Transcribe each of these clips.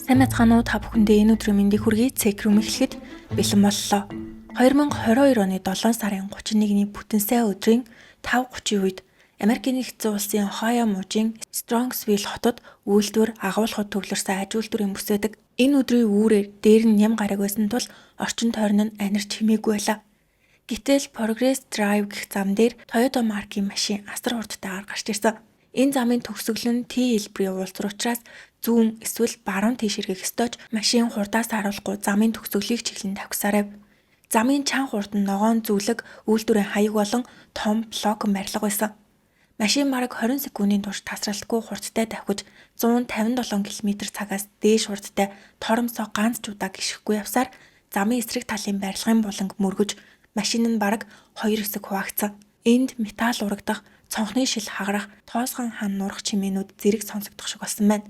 Сайн байцгаана уу та бүхэндээ энэ өдрийн мэндийг хүргэе. Цэг рүү эхлэхэд бэлэн боллоо. 2022 оны 7 сарын 31-ний бүтэн сая өдрийн 5:30 үед Америкийн нэгдсэн улсын Ohio мужийн Strongsville хотод үйлдвэр агуулгад төвлөрсөн аж үйлдвэрийн бүс байдаг. Энэ өдрийн үүрээр дээр нь ням гараг байсан тул орчин тойрон нь анирч хэмээгүй байлаа. Гэтэл Progress Drive гэх зам дээр Toyota маркийн машин асар хурдтайгаар гарч ирсэн. Энэ замын төгсгөл нь T хэлбэрийн уулзвар учраас зүүн эсвэл баруун тийш эргэх ёстой ч машин хурдаас харуулахгүй замын төгсгөлийг чиглэн тавьсарав. Замын чанга хурд нь ногоон зүлэг үйлдвэрийн хаяг болон том блокон барилга байсан. Машин бараг 20 секундын турш тасралтгүй хурдтай давхиж 157 км/цагаас дээш хурдтай торомсоо ганц ч удаа гიშгэхгүй явсаар замын эсрэг талын барилгын буланг мөргөж машин нь бараг 2 хэсэг хуваагдсан. Энд металл урагдах, цонхны шил хагарах, тоосгон хан нурах чимээнүүд зэрэг сонсогдох шиг болсон байна.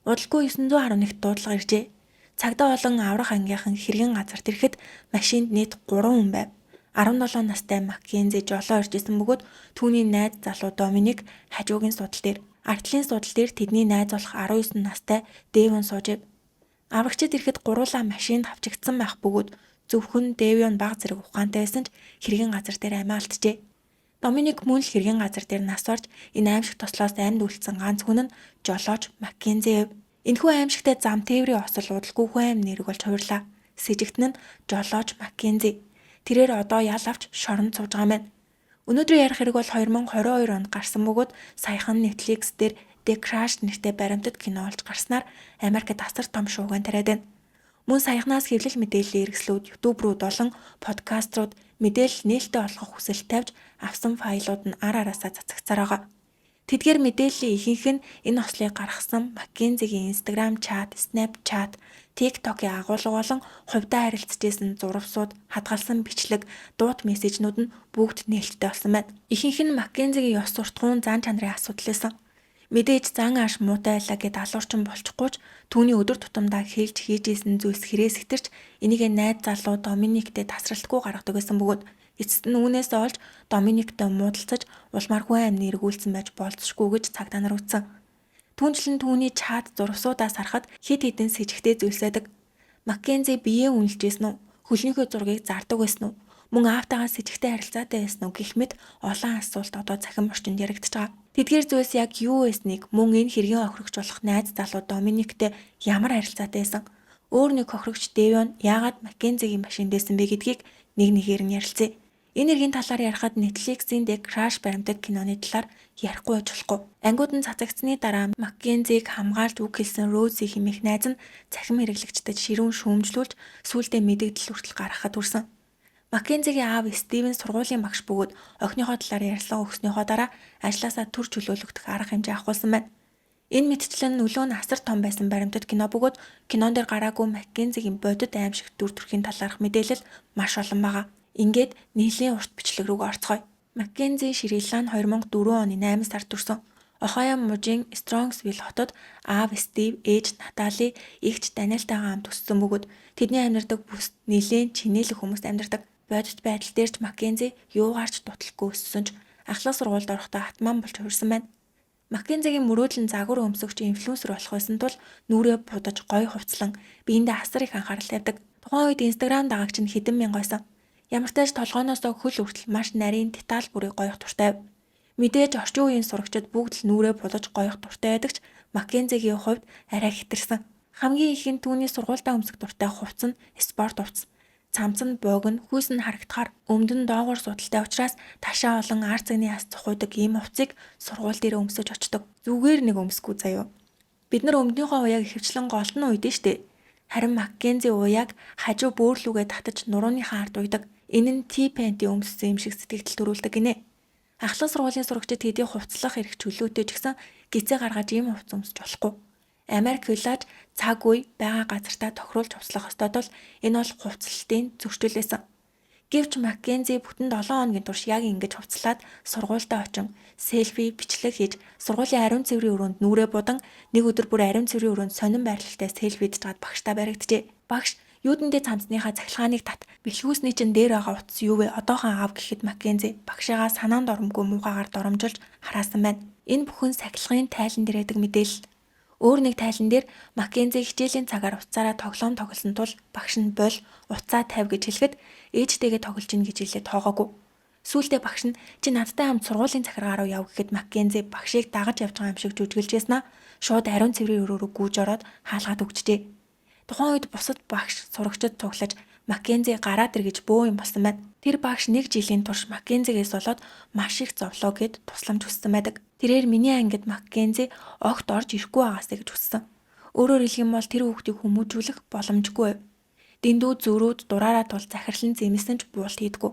Удалгүй 911 дуудлага иржээ. Цагдаа болон аврах ангийнхан хэргийн газарт ирэхэд машинд нийт 3 хүн байв. 17 настай Маккензи жолоо ирж исэн бөгөөд түүний найз залуу Доминик хажуугийн судал дээр, артлын судал дээр тэдний найз болох 19 настай Дэвон суужэв. Аврагчид ирэхэд гуруулаа машинд хавчигдсан байх бөгөөд зөвхөн Дэвон баг зэрэг ухаантай байсан ч хэргийн газар дээр амиа алдчихжээ. Доминик мөн л хэргийн газар дээр нас орж энэ аимшиг тослоос амьд үлдсэн ганц хүн нь жолооч Маккензи. Энэхүү аимшигтай зам тээврийн осол удалгүй хүн аим нэрэг болж хувирлаа. Сэжигтэн нь жолооч Маккензи. Тэрээр одоо ял авч шоронд сууж байгаа юм. Өнөөдрийн ярих хэрэг бол 2022 онд гарсан бөгөөд саяхан Netflix дээр The Crash нэртэй баримтат кино олж гарснаар Америкт асар том шуугиан тариад байна. Мөн саяхнаас хэвлэл мэдээллийн хэрэгслүүд, YouTube руу болон подкаструуд мэдээлэл нээлттэй олгох хүсэлт тавьж авсан файлууд нь ар араасаа цацагцаар байгаа. Тэдгээр мэдээллийн ихэнх нь энэ ослыг гаргасан Маккензигийн Instagram чат, Snapchat, TikTok-ийн агуулга болон хувьдаа харилцаж байсан зурвсууд, хадгалсан бичлэг, дуут мессежнүүд нь бүгд нээлттэй болсон байна. Ихэнх нь Маккензигийн ёс суртахуун зан чанарын асуудал байсан. Мэдээж зан ааш муутай байлаа гэд алуурчин болчихгүй ч түүний өдөр тутамдаа хийж ийсэн зүйлс хэрээс хэтэрч энийг найз залуу Доминиктэй тасралтгүй гаргадаг байсан бөгөөд эцэст нь үүнээс олж Доминиктэй муудалцаж улмаар хүн амны эргүүлсэн байж болцсохгүй гэж цагдаа нар үзсэн. Түүнчлэн түүний чат зурвсуудаас харахад хэд хэдэн с ิจ гтэй зүйлс байдаг. Маккензи биеэ үнэлжсэн үү? Хөлнийхөө зургийг зардаг байсан уу? Мөн аавтайгаа с ิจ гтэй харилцаатай байсан уу гэх мэт олон асуулт одоо цахим орчинд яригдж байгаа. Тэдгээр зүйлс яг юу байсныг мөн энэ хэргийн охирогч болох найз залуу Доминиктэй ямар харилцаатай байсан? Өөр нэг охирогч Дэвон яагаад Маккензигийн машинд байсан бэ гэдгийг нэг нэгээр нь ярилцъя. Энэ эргийн талаар ярихад Netflix-ийн The Crash баримтат киноны талаар ярихгүй байж болохгүй. Ангууд нь цацагдсны дараа Маккензиг хамгаалж үг хэлсэн Рози хэмээх найз нь цахим хэрэглэгчдэд ширүүн шүүмжлүүлж сүүлдээ мэдэгдэл хүртэл гаргахад хүрсэн. Маккензигийн аав Стивен сургуулийн багш бөгөөд охиныхоо талаар ярьсан өгснөөхөө дараа ажлаасаа төр чөлөөлөгдөх арга хэмжээ авахулсан байна. Энэ мэтчлэн нөлөө нь асар том байсан баримтат кино бөгөөд кинон дээр гараагүй Маккензигийн бодит аимшигт дүр төрхийн талаарх мэдээлэл маш олон байгаа. Ингээд нийлэн урт бичлэг рүү орцгоё. Маккензи Шри-Ланк 2004 оны 8 сард төрсөн. Ohio мужийн Strongsville хотод аав Стив, ээж Натали, эгч Даниэлтайгаа хамт өссөн бөгөөд тэдний амьдардаг бүст нийлэн чинээлэг хүмүүс амьдардаг. Бодит байдал дээр ч Маккензи юугаарч дутлахгүй өссөн ч ахлах сургуульд орохдоо атман болж хувирсан байна. Маккензигийн мөрөөдөл нь загвар өмсөгч инфлюенсер болох байсан тул нүрээ будаж гоё хувцлан биендээ асар их анхаарал тавьдаг. Тухайн үед Instagram дагагч нь хэдэн мянган байсан. Ямар ч тач толгойноосоо хөл хүртэл маш нарийн деталь бүрийг гоёх дуртай. Мэдээж орчин үеийн сурагчид бүгд л нүрээ будаж гоёх дуртай байдаг ч Маккензигийн хувьд арай хэтэрсэн. Хамгийн их нь түүний сургуультаа өмсөх дуртай хувцс нь спорт хувцс. Цамц нь богино, хүйс нь харагдахаар өмдөн доогуур судалтай учраас ташаа олон ар цагны яс цохойдог ийм хувцсыг сургууль дээр өмсөж очдог. Зүгээр нэг өмсөхгүй заяа. Бид нар өмднийхөө уяаг ихэвчлэн голтон уйдэн штэ. Харин Маккензи уяаг хажуу бөөрлүүгээ татаж нурууныхаа ард уйдаг. Энэ нь T-Paint-ийн өмссөн юм шиг сэтгэл төрүүлдэг гинэ. Ахлах сургуулийн сурагчид хэдий хувцлах эрх чөлөөтэй ч гэсэн гизээ гаргаж ийм хувцс өмсөж болохгүй. Америк хуулиар цаг үе байгаа газартаа тохируулж хувцлах ёстой тул энэ бол хувцлалтын зөрчил байсан. Гэвч Маккензи бүтэн 7 хоногийн турш яг ингэж хувцлаад сургуультай очин селфи бичлэг хийж сургуулийн ариун цэврийн өрөөнд нүрээ будан нэг өдөр бүр ариун цэврийн өрөөнд сонин байрлалтай селфи хийж гад багштай баригджээ. Багш юудэндээ цамцныхаа цахилгааныг тат бэлхүүсний чинь дээр байгаа утас юу вэ? Одоохон аав гэхэд Маккензи багшаагаа санаанд оромгүй муухагаар доромжилж хараасан байна. Энэ бүхэн сахилгын тайлан дээрээдэг мэдээлэл. Өөр нэг тайлан дээр Маккензи хичээлийн цагаар уцаараа тоглоом тоглосон тул багш нь бол уцаа тавь гэж хэлэхэд ээжтэйгээ тоглож ийн гэж хэлээ тоогоогүй. Сүүлдээ багш нь чи надтай хамт сургуулийн захиргаа руу яв гэхэд Маккензи багшийг дагаж явж байгаа юм шиг жүжиглжсэн нь шууд ариун цэврийн өрөөрөө гүйж ороод хаалгаад өгчжээ. Тухайн үед бусад багш сурагчид цуглаж Маккензи гараад ир гэж бөө юм болсон байна. Тэр багш 1 жилийн турш Маккензигээс болоод маш их зовлоо гэд тусламж хүссэн байдаг. Тэрээр миний ангид Маккензи огт орж ирэхгүй байгаасаа гэж хүссэн. Өөрөөр хэлэх юм бол тэр хүүхдийг хүмүүжүүлэх боломжгүй. Дэндүү зөрүүд дураараа тул захирлан зэмлсэн ч буулт хийдэггүй.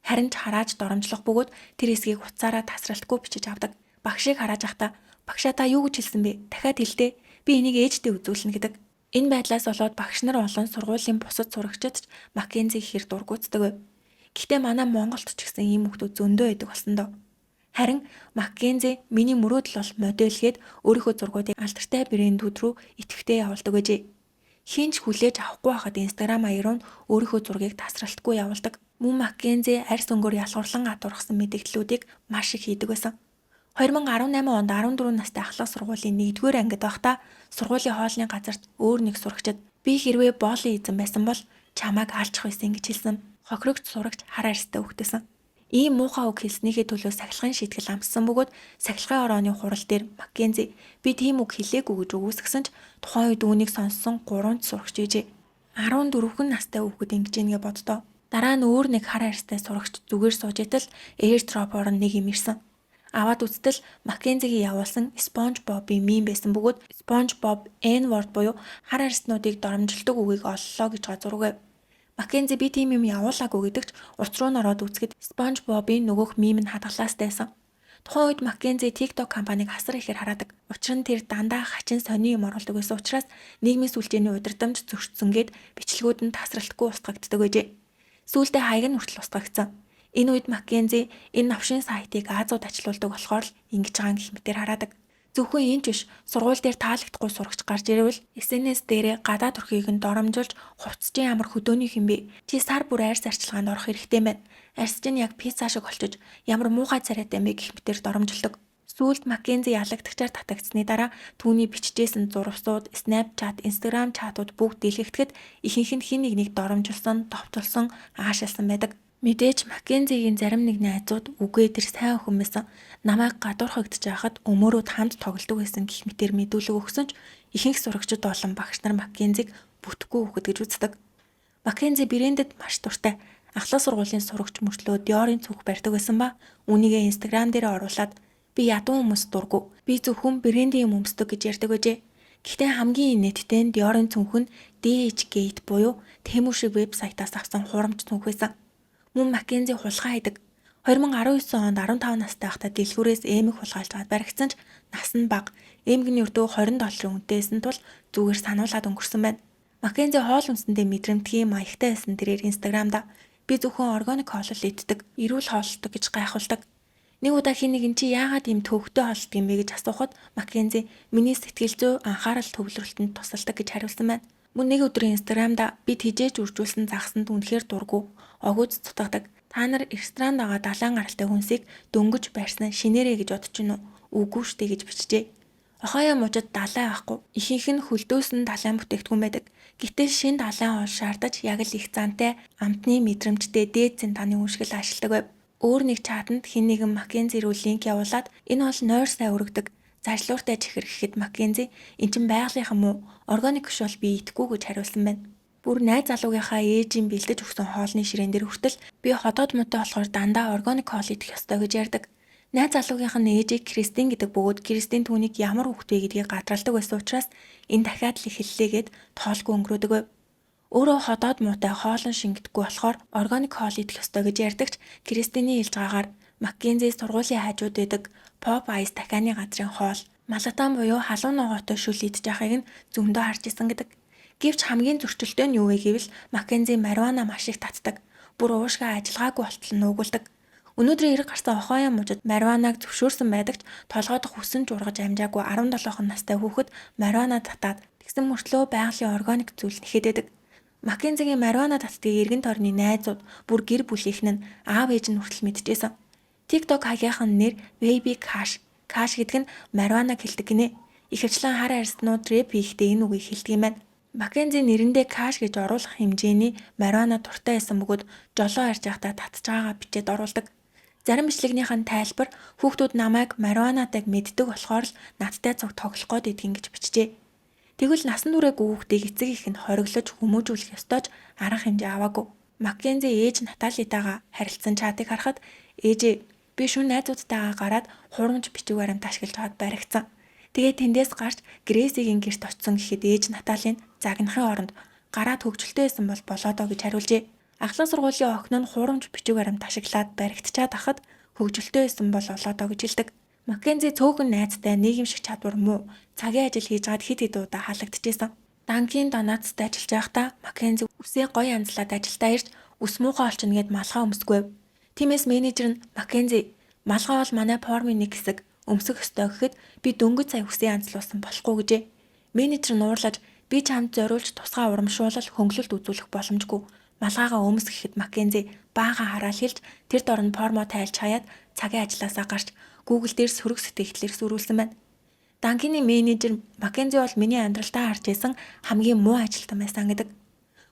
Харин ч харааж доромжлох бөгөөд тэр эсгийг уцаараа тасралтгүй бичиж авдаг. Багшийг хараад байхдаа багшаа та юу гэж хэлсэн бэ? Дахиад хэлдэ. Би энийг ээжтэй үзүүлнэ гэдэг. Энэ байдлаас болоод багш нар олон сургуулийн бусад сурагчид ч Маккензиг хэр дургуутдаг. Гэхдээ манай Монголд ч гэсэн ийм хүмүүс зөндөө байдаг болсон доо. Харин Маккензи миний мөрөөдөл бол модельгээд өөрийнхөө зургуудыг алдартай брэндүүд рүү идэвхтэй явуулдаг гэжээ. Хинч хүлээж авахгүй байхад Instagram аяар нь өөрийнхөө зургийг тасралтгүй явуулдаг. Мөн Маккензи арьс өнгөөр ялгуурлан атуурхсан мэдээллүүдийг маш их хийдэг байсан. 2018 онд 14 настай ахлах сургуулийн 1-р ангид байхдаа сургуулийн хоолны газарт өөр нэг сурагчид би хэрвээ боолын эзэн байсан бол чамайг алчих байсан гэж хэлсэн. Хохирогч сурагч хар арьстай хөвгтсөн. Ийм муухай үг хэлснийхээ төлөө сахилгын шийтгэл амссан бөгөөд сахилгын орооны хурал дээр Маккензи би тийм үг хэлээгүй гэж үгүйсгсэн ч тухайн үед үүнийг сонссон 3 сурагч ээжээ. 14 настай хүүхэд ингэж нэгэ боддоо. Дараа нь өөр нэг хар арьстай сурагч зүгээр сууж итэл AirDrop-оор нэг юм ирсэн. Аваад үзтэл Маккензигийн явуулсан SpongeBob-ийн мем байсан бөгөөд SpongeBob N-word буюу хар арьснуудыг доромжилдог үгийг оллоо гэж газургүй. Маккензи би тийм юм явуулаагүй гэдэгч учруу нь ороод үзэхэд SpongeBob-ийн нөгөөх мем нь хадгалаастай байсан. Тухайн үед Маккензи TikTok компанийг асар ихээр хараадаг. Учир нь тэр дандаа хачин сони юм оруулдаг байсан учраас нийгмийн сүлжээний удирдамж зөрчсөнгээд бичлэгүүд нь тасралтгүй устгагддаг гэжээ. Сүүлдээ хаяг нь хүртэл устгагдсан. Энэ үед Маккензи энэ навшин сайтыг Азууд ачлуулдаг болохоор л ингэж байгаа гэх мэтээр хараадаг. Зөвхөн энэ ч биш, сургууль дээр таалагдахгүй сурагч гарч ирвэл SNS дээрээ гадаад төрхийг нь доромжилж хувцсчин ямар хөдөөний юм бэ? Чи сар бүр арьс арчилгаанд орох хэрэгтэй байна. Арьс чинь яг пицца шиг болчиж ямар муухай царайтай юм бэ гэх мэтээр доромжилдог. Сүүлд Маккензи ялагтгчаар татагдсны дараа түүний бичижсэн зурвсууд, Snapchat, Instagram чатууд бүгд дэлгэтгэхэд ихэнх нь хин нэгнийг доромжилсон, товтлсон, аашаалсан байдаг. Мэдээж Маккензигийн зарим нэг найзууд үгүй тэр сайн хүн байсан. Намайг гадуурхагдж байхад өмөрөөд хамт тоглодог байсан гэх мэтээр мэдүүлэг өгсөн ч ихэнх сурагчид болон багш нар Маккензиг бүтэхгүй хүүхэд гэж үздэг. Маккензи брэндэд маш дуртай. Ахлах сургуулийн сурагч мөртлөө Dior-ын цүнх барьдаг байсан ба үүнийгээ Instagram дээр оруулаад би ядуу хүмүүс дургу. Би зөвхөн брэндийн юм өмсдөг гэж ярьдаг гэжээ. Гэхдээ хамгийн инээдтэй нь Dior-ын цүнх нь DHgate буюу Temu шиг вебсайтаас авсан хурамч цүнх байсан. Мөн Маккензи хулгай хийдэг. 2019 онд 15 настай байхдаа дэлгүүрээс эмэг хулгайлж баригдсан ч нас нь бага. Эмэг нь өртөө $20 үнэтэйсэн тул зүгээр сануулад өнгөрсөн байна. Маккензи хоол хүнсэндээ мэдрэмтгий маягтай байсан тэрээр Instagram-да би зөвхөн органик хоол иддэг, эрүүл хооллдог гэж гайхуулдаг. Нэг удаа хин нэгэн чи яагаад ийм төвөгтэй хооллдог юм бэ гэж асуухад Маккензи миний сэтгэл зүй анхаарал төвлөрөлтөнд тусалдаг гэж хариулсан байна. Мөн нэг өдөр Instagram-да бид хижээж үржүүлсэн загсанд үнэхээр дургу. Огүйц цутгадаг. Та нар ресторанд байгаа далайн гаралтай хүнсийг дөнгөж барьсан шинээрээ гэж бодож гинүү? Үгүй штэ гэж бичжээ. Охоёо мужид далай байхгүй. Ихэнх нь хөлдөөсөн далайн бүтээгдэхүүн байдаг. Гэтэл шинэ далайн хоол шаардаж яг л их зантай амтны мэдрэмжтэй дээд зэн таны үншгэл ашигладаг байв. Өөр нэг чатанд хэн нэгэн Маккензи рүү линк явуулаад энэ бол нойр сайн өргөдөг. Зажлууртай чихэр гэхэд Маккензи эн чин байгалийнхан муу органик биш бол би идэхгүй гэж хариулсан байна. Бүр найз залуугийнхаа ээжийн бэлдэж өгсөн хоолны ширээн дээр хүртэл би хотоод муутай болохоор дандаа органик хоол идэх ёстой гэж ярьдаг. Найз залуугийнх нь ээжийг Кристин гэдэг бөгөөд Кристин түүнийг ямар хүүхэд вэ гэдгийг гадралдаг байсан учраас энэ дахиад л эхэллээгээд тоолгүй өнгөрөөдөг байв. Өөрөө хотоод муутай хоолн шингэдэггүй болохоор органик хоол идэх ёстой гэж ярьдагч Кристиний хэлж байгаагаар Маккензи сургуулийн хажууд байдаг Pop Ice дахианы газрын хоол малатан буюу халуун ногоотой шүл идэж байхыг нь зөндөө харж исэн гэдэг. Гэвч хамгийн зөрчилтэй нь юу вэ гэвэл Маккензи марихуана маш их татдаг. Бүр уушгаа ажиллагаагүй болтол нуугуулдаг. Өнөөдрийн эрэг гарсан охоёо мужид марихуанаг зөвшөөрсөн байдагч толгойдох хүсэн жургаж амжаагүй 17 настай хүүхэд марихуана татаад тэгсэн мөртлөө байгалийн органик зүйл нэхэдэдэг. Маккензигийн марихуана татдгийг эргэн тойрны найзууд бүр гэр бүлийнх нь аав ээж нь хүртэл мэдчихсэн. TikTok хагийнхан нэр Baby Cash. Cash гэдэг нь марихуанаг хэлдэг гинэ. Ихэвчлэн хар арьснууд рэп хийхдээ энэ үгийг хэлдэг юм байна. Маккензи нэрэндээ каш гэж оруулах хэмжээний марихуана дуртай байсан бөгөөд жолоо харж байхдаа татж байгаагаа бичээд оруулдаг. Зарим бичлэгнийх нь тайлбар хүүхдүүд намайг марихуанатайг мэддэг болохоор л надтай цуг тоглох гээд идэгин гэж бичжээ. Тэгвэл насан туршид хүүхдийг эцэг их нь хориглож хүмүүжүүлэх ёстойч арга хэмжээ аваагүй. Маккензи ээж Наталитайгаа харилцсан чатыг харахад ээжээ би шөнө найзуудтайгаа гараад хурамч бичиг баримт ашиглаж хаад баригдсан. Тэгээд тэндээс гарч Грейсигийн гэрт очсон гэхэд ээж Наталийн загнахын оронд гараад хөвгчлөлтэй байсан бол болоодоо гэж хариулжээ. Ахлах сургуулийн охин нь хурамч бичиг баримт ашиглаад баригдчаад ахад хөвгчлөлтэй байсан бол болоодоо гэж хэлдэг. Маккензи цөөхөн найзтай нийгэмшиг чадвар муу цагийн ажил хийж гад хэд хэд удаа халагдчихсан. Данкин Донатсд ажиллаж байхдаа Маккензи үсээ гоё янзлаад ажилдаа ирж үс муухай олчихно гэд малгай өмсгөө. Тиймээс менежер нь Маккензи малгай бол манай формын нэг хэсэг өмсөх ёстой гэхэд би дөнгөж сая үсээ янзлуулсан болохгүй гэжээ. Менежер нь уурлаж би чамд зориулж тусгай урамшуулал хөнгөлөлт үзүүлэх боломжгүй. Малгайгаа өмс гэхэд Маккензи баахан хараал хэлж тэр дор нь формо тайлж хаяад цагийн ажилласаа гарч Google дээр сөрөг сэтгэгдлээр сүрүүлсэн байна. Данкины менежер Маккензи бол миний амьдралтаа харж исэн хамгийн муу ажилтан байсан гэдэг.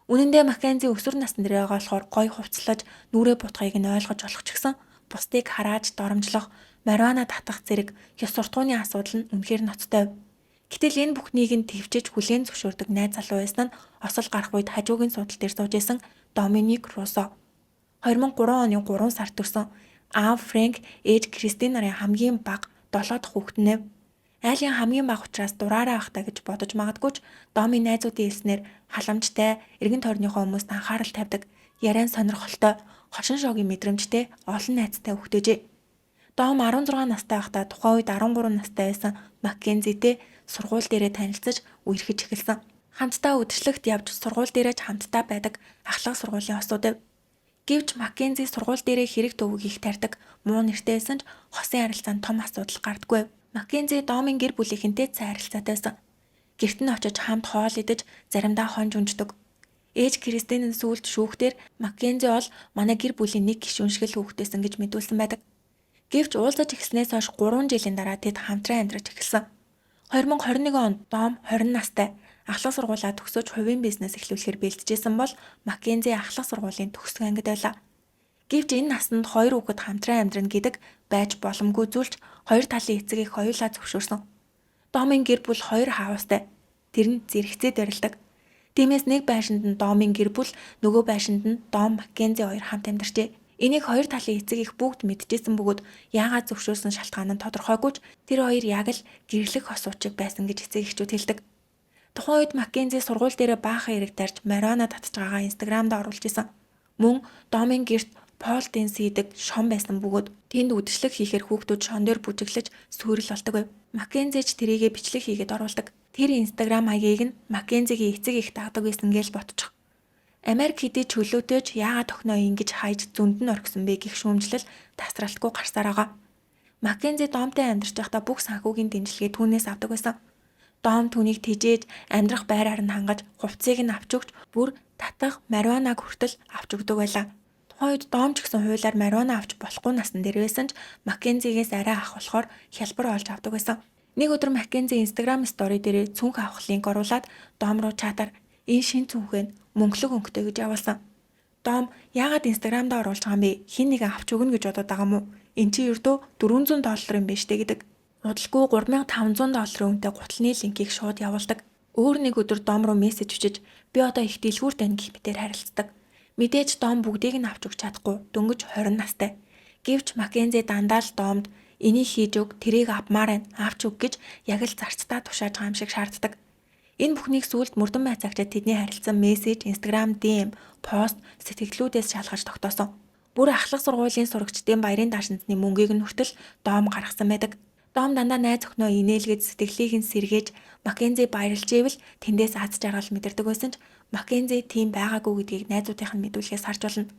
Үнэн дээр Маккензи өсвөр насны дээр байгаа болохоор гой хувцлаж нүрээ бутгыг нь ойлгож болох ч гэсэн бусдыг харааж доромжлох, марихуана татах зэрэг ёс суртахууны асуудал нь үнэхээр ноцтой. Гэтэл энэ бүхнийг нь твчиж хүлээн зөвшөөрдөг найз залуу байсан нь осол гарах үед хажуугийн суудал дээр сууж исэн Доминик Руссо. 2003 оны 3 сард төрсөн Ан Фрэнк ээж Кристин нарын хамгийн бага 7 дахь хүүхэд нь. Айлын хамгийн бага учраас дураараа ахтаа гэж бодож магадгүй ч Доми найзуудын хэлснээр халамжтай, эргэн тойрныхоо хүмүүст анхаарал тавьдаг, яриан сонирхолтой, хошин шогийн мэдрэмжтэй, олон найзтай хүүхдээжээ. Дом 16 настай байхдаа тухайн үед 13 настай байсан Маккензитэй сургууль дээрээ танилцаж үерхэж эхэлсэн. Хамтдаа үдшилтэд явж сургууль дээрээ ч хамтдаа байдаг ахлах сургуулийн осууд. Гэвч Маккензи сургууль дээрээ хэрэг төвөг их тарьдаг, муу нэртэй байсан ч хосын харилцаанд том асуудал гардаггүй. Маккензи Домын гэр бүлийнхэнтэй сайн харилцаатай байсан. Гэрт нь очиж хамт хоол идэж, заримдаа хонж унждаг. Ээж Кристинийн сүүлд шүүхтэр Маккензи бол манай гэр бүлийн нэг гишүүн шиг л хүүхдээсэн гэж мэдүүлсэн байдаг. Гэвч уулзаж эхэлснээс хойш 3 жилийн дараа тэд хамтран амьдраж эхэлсэн. 2021 онд Дом 20 настай ахлах сургуулаа төгсөөж хувийн бизнес эхлүүлэхээр бэлтжижсэн бол Маккензи ахлах сургуулийн төгсгөн ангид байлаа. Гэвч энэ наснд 2 хүүхэд хамтран амьдрна гэдэг байж боломгүй зүйлч хоёр талын эцгийг хоёулаа зөвшөөрсөн. Домын гэр бүл 2 хаустай. Тэр нь зэрэгцээ дөрилдэг. Тиймээс нэг байшинд нь Домын гэр бүл, нөгөө байшинд нь Дом Маккензи хоёр хамт амьдарчээ. Энийг хоёр талын эцэг их бүгд мэдчихсэн бөгөөд яагаад зөвшөөрсөн шалтгаан нь тодорхойгүй ч тэр хоёр яг л гэрлэх хосуучиг байсан гэж эцэг эхчүүд хэлдэг. Тухайн үед Маккензи сургууль дээр баахан эрэг тарьж марихуана татж байгаагаа Инстаграмд оруулж исэн. Мөн Домын гэрт пол дэнс хийдэг шон байсан бөгөөд тэнд үдшилэг хийхээр хүүхдүүд шон дээр бүжиглэж сүрэл болдог байв. Маккензи ч тэрийгэ бичлэг хийгээд оруулдаг. Тэр Инстаграм хаягийг нь Маккензигийн эцэг их дагдаг байсан гэж бодчих. Америк хэдий чөлөөтэйч яагаад тохноо ингэж хайж зөнд нь орхисон бэ гэх шүүмжлэл тасралтгүй гарсаар байгаа. Маккензи Домтой амьдарч байхдаа бүх санхүүгийн дэмжлэгээ түүнээс авдаг байсан. Дом түүнийг тижээж амьдрах байраар нь хангаж хувцсыг нь авч өгч бүр татах марихуанаг хүртэл авч өгдөг байлаа. Тухайн үед Дом ч гэсэн хуулиар марихуана авч болохгүй насн дээр байсан ч Маккензигээс арай ах болохоор хялбар олж авдаг байсан. Нэг өдөр Маккензи Инстаграм стори дээр цүнх авах линк оруулаад Дом руу чатаар энэ шин цүнхээ мөнгөлөг өнгөтэй гэж явуулсан. Дом яагаад Инстаграмд оруулж байгаа юм бэ? Хин нэг авч өгнө гэж бодоод байгаа юм уу? Энд чи ердөө $400 юм биш үү гэдэг. Удалгүй $3,500 үнэтэй гутлын линкийг шууд явуулдаг. Өөр нэг өдөр Дом руу мессеж өчөж би одоо их дэлгүүр тань гэх мэтээр харилцдаг. Мэдээж Дом бүгдийг нь авч өгч чадахгүй. Дөнгөж 20 настай. Гэвч Маккензи дандаа л Домд энийг хийж өг, тэрийг авмаар байна, авч өг гэж яг л зарцдаа тушааж байгаа юм шиг шаарддаг. Энэ бүхнийг сүүлд мөрдөн байцаагчид тэдний харилцан мессеж, Инстаграм DM, пост, сэтгэлдлүүдээс шалгаж тогтоосон. Бүр ахлах сургуулийн сурагчдын баярын даашинзны мөнгийг нь хүртэл Дом гаргасан байдаг. Дом дандаа найз охиноо инээлгээд сэтгэлийг нь сэргээж Маккензи баярлж ивэл тэндээс аз жаргал мэдэрдэг байсан ч Маккензи тийм байгаагүй гэдгийг найзуудынх нь мэдүүлэхээс харж болно.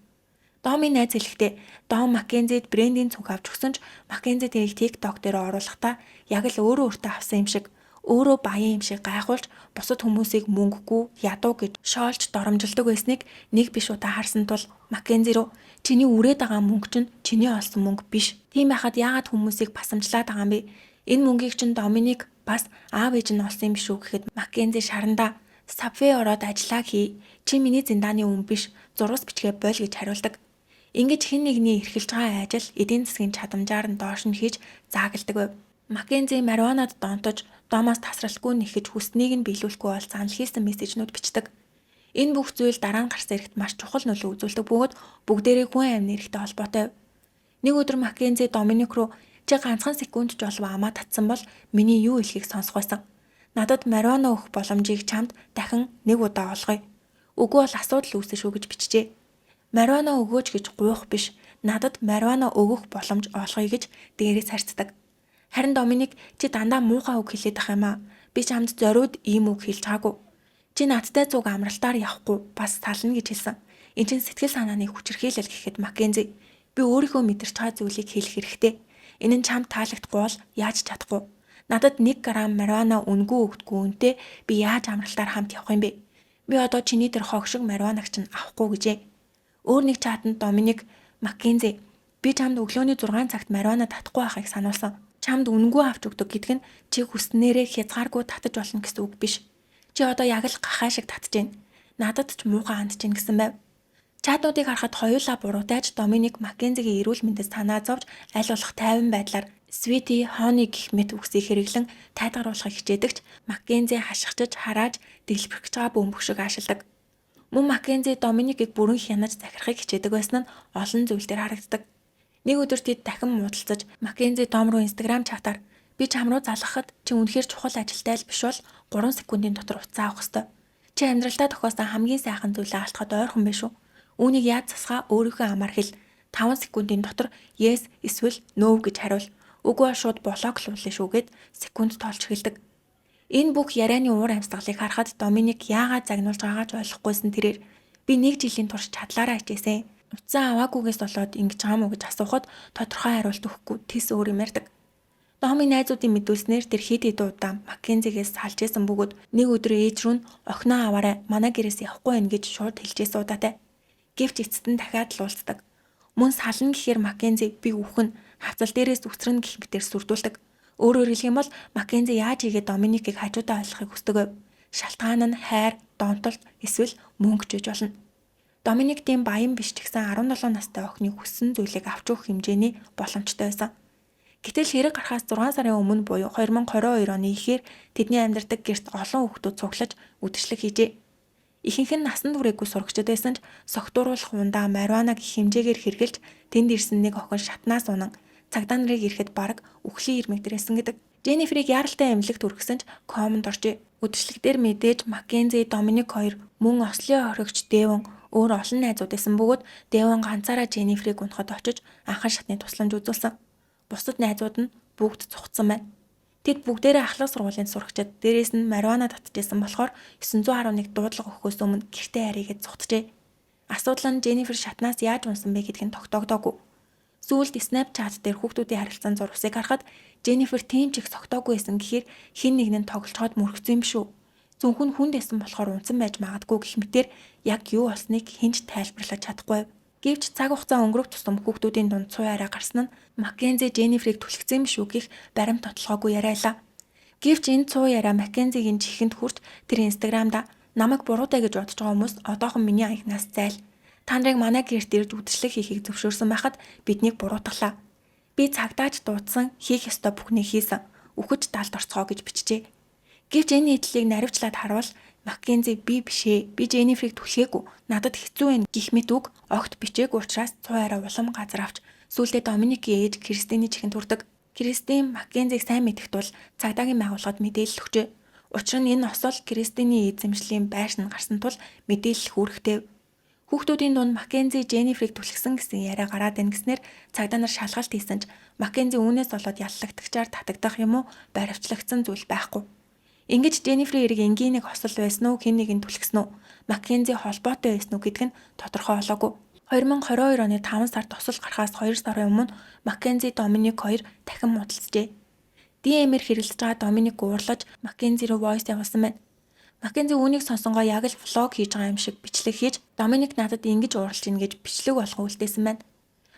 Домын найз хэлэхдээ Дом Маккензид брендинг цүнх авч өгсөн ч Маккензи тэрийг TikTok дээр оруулахдаа яг л өөрөө өөртөө авсан юм шиг өөрөө баян юм шиг гайхуулж бусад хүмүүсийг мөнгөгүй ядуу гэж шоолж доромжилдог байсныг нэг биш удаа харсан тул Маккензи руу чиний үрээд байгаа мөнгө чинь чиний олсон мөнгө биш. Тийм байхад яагаад хүмүүсийг басамжлаад байгаа юм бэ? Энэ мөнгийг чинь Доминик Бас аав ээж нь олсон юм биш үү гэхэд Маккензи шарандаа Subway ороод ажиллаа хий. Чи миний зиндааны хүн биш. Зурвас бичгээ бойл гэж хариулдаг. Ингэж хэн нэгний эрхэлж байгаа ажил эдийн засгийн чадамжаар нь доош нь хийж заагалдаг байв. Маккензи марихуанад донтож, домоос тасралтгүй нэхэж хүснийг нь биелүүлэхгүй бол санал хийсэн мессежнүүд бичдэг. Энэ бүх зүйл дараа нь гарсан эрхт маш чухал нөлөө үзүүлдэг бөгөөд бүгдээрээ хүн амны эрхтэй холбоотой. Нэг өдөр Маккензи Доминик руу чи ганцхан секунд ч болов амаа татсан бол миний юу хэлхийг сонсох байсан. Надад марихуана өгөх боломжийг чамд дахин нэг удаа олгоё. Үгүй бол асуудал үүснэ шүү гэж бичжээ. Марихуана өгөөч гэж гуйх биш. Надад марихуана өгөх боломж олгоё гэж дээрээс харцдаг. Харин Доминик чи дандаа муухай үг хэлээд ах юм аа. Би чамд зориуд ийм үг хэлж байгаагүй. Чи надтай зүг амралтаар явахгүй бас сална гэж хэлсэн. Энд чинь сэтгэл санааны хүчирхийлэл гэхэд Маккензи би өөрийнхөө мэдэрч байгаа зүйлийг хэлэх хэрэгтэй. Энэ нь чамд таалагдахгүй бол яаж чадахгүй. Надад 1 грамм марихуана үнгүй өгдөггүй үнтэй би яаж амралтаар хамт явах юм бэ? Би одоо чиний тэр хогшиг марихуанаг чинь авахгүй гэжээ. Өөр нэг чатанд Доминик Маккензи би чамд өглөөний 6 цагт марихуана татахгүй байхыг сануулсан. Чамд үнгүй авч өгдөг гэдэг нь чи хүснээрээ хязгааргүй татаж болно гэсэн үг биш. Чи одоо яг л гахаа шиг татж байна. Надад ч муухай хандж байна гэсэн байв. Чатнуудыг харахад хоёулаа буруутайж Доминик Маккензигийн эрүүл мэндэд санаа зовж аль болох тайван байдлаар Sweetie Honey гэх мэт үгсийг хэрэглэн тайлгаруулахыг хичээдэгч Маккензи хашгичж харааж дэлбэрч байгаа бөмбөг шиг аашилдаг. Мөн Маккензи Доминикийг бүрэн хянаж захирахыг хичээдэг байсан нь олон зүйл дээр харагддаг. Нэг өдөр тэд дахин муудалцаж Маккензи Дом руу Instagram чатаар би чам руу залгахад чи үнэхээр чухал ажилтай л биш бол 3 секундын дотор уцаа авах ёстой. Чи амьдралдаа тохиосон хамгийн сайхан зүйлээ алдахад ойрхон биш үү? Үүнийг яаж засахаа өөрийнхөө амаар хэл. 5 секундын дотор yes эсвэл no гэж хариул. Үгүй шууд блоклуулна шүү гэд секунд тоолж эхэлдэг. Энэ бүх ярианы уур амьсгалыг харахад Доминик яагаад загнуулж байгаагаа ч ойлгохгүйсэн тэрээр би 1 жилийн турш чадлаараа хичээсэн. Уцаа аваагүйгээс болоод ингэж байгаа мó гэж асуухад тодорхой хариулт өгөхгүй тэс өөр юм ярьдаг. Домын найзуудын мэдүүлснээр тэр хэд хэд удаа Маккензигээс салж исэн бөгөөд нэг өдөр ээж рүү нь охиноо аваарай манай гэрээс явахгүй байх гэж шууд хэлжээс удаатай. Гэвч эцэст нь дахиад л уулздаг. Мөн сална гэхээр Маккензи би үхэн хавцал дээрээс үсрэн гэх мэтээр сүрдүүлдэг. Өөрөөр хэлэх юм бол Маккензи яаж игээд Доминикийг хажуудаа ойлгохыг хүсдэг вэ? Шалтгаан нь хайр, донтолт эсвэл мөнгө ч гэж болно. Доминик тийм баян биш ч гэсэн 17 настай охины хүссэн зүйлийг авч өгөх хэмжээний боломжтой байсан. Гэтэл хэрэг гарахаас 6 сарын өмнө буюу 2022 оны ихээр тэдний амьдардаг гэрт олон хүүхдүүд цуглаж үдшилэг хийжээ. Ихэнх нь насан туршаагүй сурагчид байсан ч согтууруулах ундаа марихуанаг их хэмжээгээр хэрглэж тэнд ирсэн нэг охин шатнаас унан цагдаа нарыг ирэхэд бараг үхлийн ирмэг дээрсэн гэдэг. Дженниферийг яаралтай эмнэлэгт хүргэсэн ч комонд оржээ. Үдшилэг дээр мэдээж Маккензи, Доминик хоёр мөн Ослын хоригч Дэвон өөр олон найзууд байсан бөгөөд Дэвон ганцаараа Дженниферийг унахад очиж анхан шатны тусламж үзүүлсэн. Бусад найзууд нь бүгд цугцсан байна. Тэд бүгдээрээ ахлах сургуулийн сурагчид дээрээс нь марихуана татчихсан болохоор 911 дуудлага өгөхөөс өмнө гэртээ арийгээд цугтжээ. Асуудал нь Дженнифер шатнаас яаж унсан бэ гэдг нь тогтоогдоогүй. Сүүлд Snapchat дээр хүүхдүүдийн харилцаан зурвасыг харахад Дженнифер тийм ч их согтоогүй байсан гэхээр хэн нэг нь тоглолцоход мөрөгцсөн юм шүү. Зөвхөн хүнд байсан болохоор унсан байж магадгүй гэх мэтээр яг юу болсныг хинч тайлбарлаж чадахгүй. Гэвч цаг хугацаа өнгөрөх тусам хүүхдүүдийн дунд цуй арай гарсан нь Маккензи Дженниферийг түлхсэн юм шүү гэх баримт тотлохоогүй яриалаа. Гэвч энэ цуй яриа Маккензигийн чихэнд хүрч тэр Инстаграмда намайг буруутай гэж бодож байгаа хүмүүс одоохон миний аягнаас зайл. Та нарыг манай гэрт ирж үдшилэг хийхийг зөвшөөрсөн байхад биднийг буруутгалаа. Би цагдааж дуудсан хийх ёстой бүхнийг хийсэн. Үхэж далд орцгоо гэж бичжээ. Гэвч энэ нийтлэлийг наривчлаад харуул Маккензи би бишээ. Би Дженниферийг түлхээгүй. Надад хэцүү байна гэх мэт үг огт бичээгүй учраас цуй арай улам газар авч сүүлдээ Доминикийн ээж Кристиний чихэнд хүрдэг. Кристин Маккензиг сайн мэдэх тул цагдаагийн байгууллагад мэдээлэл өгчээ. Учир нь энэ осол Кристиний эзэмшлийн байшин гарсан тул мэдээлэл хүрэхтэй. Хүүхдүүдийн дунд Маккензи Дженниферийг түлхсэн гэсэн яриа гараад ийн гэснээр цагдаа нар шалгалт хийсэн ч Маккензи үүнээс болоод яллагтагчаар татагдах юм уу баривчлагдсан зүйл байхгүй. Ингэж Дженниферийн эрэг энгийн нэг хосол байсан уу хэн нэгийг түлхсэн үү Маккензи холбоотой байсан уу гэдг нь тодорхой болоогүй. 2022 оны 5 сард тосол гарахаас 2 сарын өмнө Маккензи Доминик хоёр дахин муудалцжээ. DM-ээр хэрэглэж байгаа Доминик уурлаж Маккензи руу войс явуулсан байна. Маккензи үүнийг сонсонгоо яг л влог хийж байгаа юм шиг бичлэг хийж Доминик надад ингэж уурлаж ийн гэж бичлэг болгон үлдээсэн байна.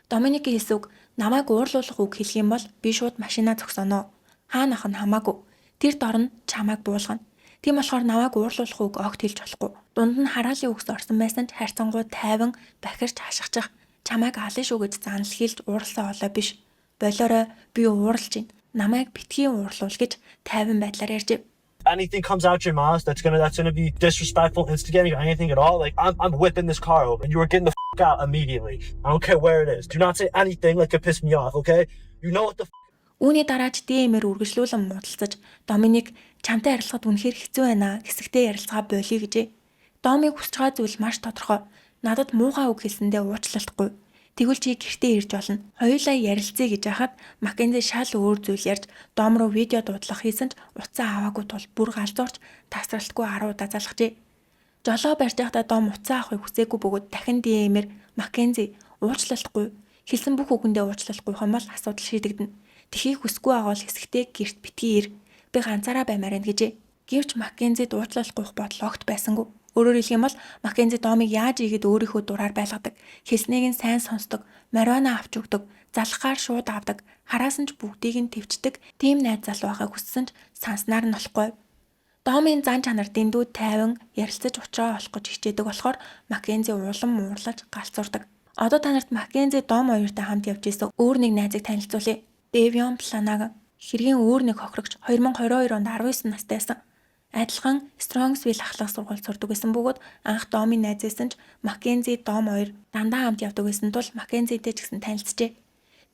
Доминикийн хэлсэг намайг уурлуулах үг хэлэх юм бол би шууд машинаа зогсооно. Хаанах нь хамаагүй. Тэр дор нь чамайг буулгана. Тийм болохоор намайг уурлуулах үг огт хэлж болохгүй. Дунд нь хараалын үгс орсон байсан ч харьцангуй тайван бахирч хашгичих. Чамайг алын шүү гэж занал хэлж ууралсан олоо биш. Болоорой би ууралж байна. Намайг битгий уурлуул гэж тайван байдлаар ярьж. Anything comes out your mouth that's gonna be disrespectful, instigating, or anything at all, like I'm whipping this car over and you are getting the out immediately. I don't care where it is. Do not say anything that could piss me off, okay? You know what the Үүний дараач ДМ-ээр үргэлжлүүлэн муудалцаж Доминик чамтай ярилцахад үнэхээр хэцүү байна гэсэгтээ ярилцгаа болиё гэжээ. Домиг хүсэж байгаа зүйл маш тодорхой. Надад муухай үг хэлсэндээ уучлалтгүй. Тэгвэл чи гэртээ ирж болно. Хоёулаа ярилцъя гэж хахад Маккензи шал өөр зүйл ярьж Дом руу видео дуудлага хийсэн ч уцаа аваагүй тул бүр галзуурч тасралтгүй 10 удаа залхажээ. Жолоо барьж байхдаа Дом уцаа авахыг хүсээгүй бөгөөд дахин ДМ-ээр Маккензи уучлалтгүй. Хэлсэн бүх үгэндээ уучлалтгүй юм бол асуудал шийдэгдэнэ. Тэхийг хүсгүй байгаа бол хэсэгтээ гэрт битгий ир. Би ганцаараа баймаар байна гэжээ. Гэвч Маккензид уучлалахгүй бодол огт байсангүй. Өөрөөр хэлэх юм бол Маккензи Домыг яаж игээд өөрийнхөө дураар байлгадаг, хэлснийг нь сайн сонсдог, марвана авч өгдөг, залхахаар шууд авдаг, хараас нь ч бүгдийг нь твчдэг, тийм найз залуу байхыг хүссэн ч санснаар нь болохгүй. Домын зан чанар дэндүү тайван ярилцаж уучраа олох гэж хичээдэг болохоор Маккензи улам уурлаж галзуурдаг. Одоо та нарт Маккензи Дом хоёртой хамт явж исэн өөр нэг найзыг танилцуулъя. Дэвион Планаган хэргийн өөр нэг хохирогч 2022 онд 19 настай байсан. Адилхан Стронгсвилл ахлах сургуульд сурдаг байсан бөгөөд анх Домын найз байсан ч Маккензи Дом хоёр дандаа хамт явдаг байсан тул Маккензитэй ч гэсэн танилцжээ.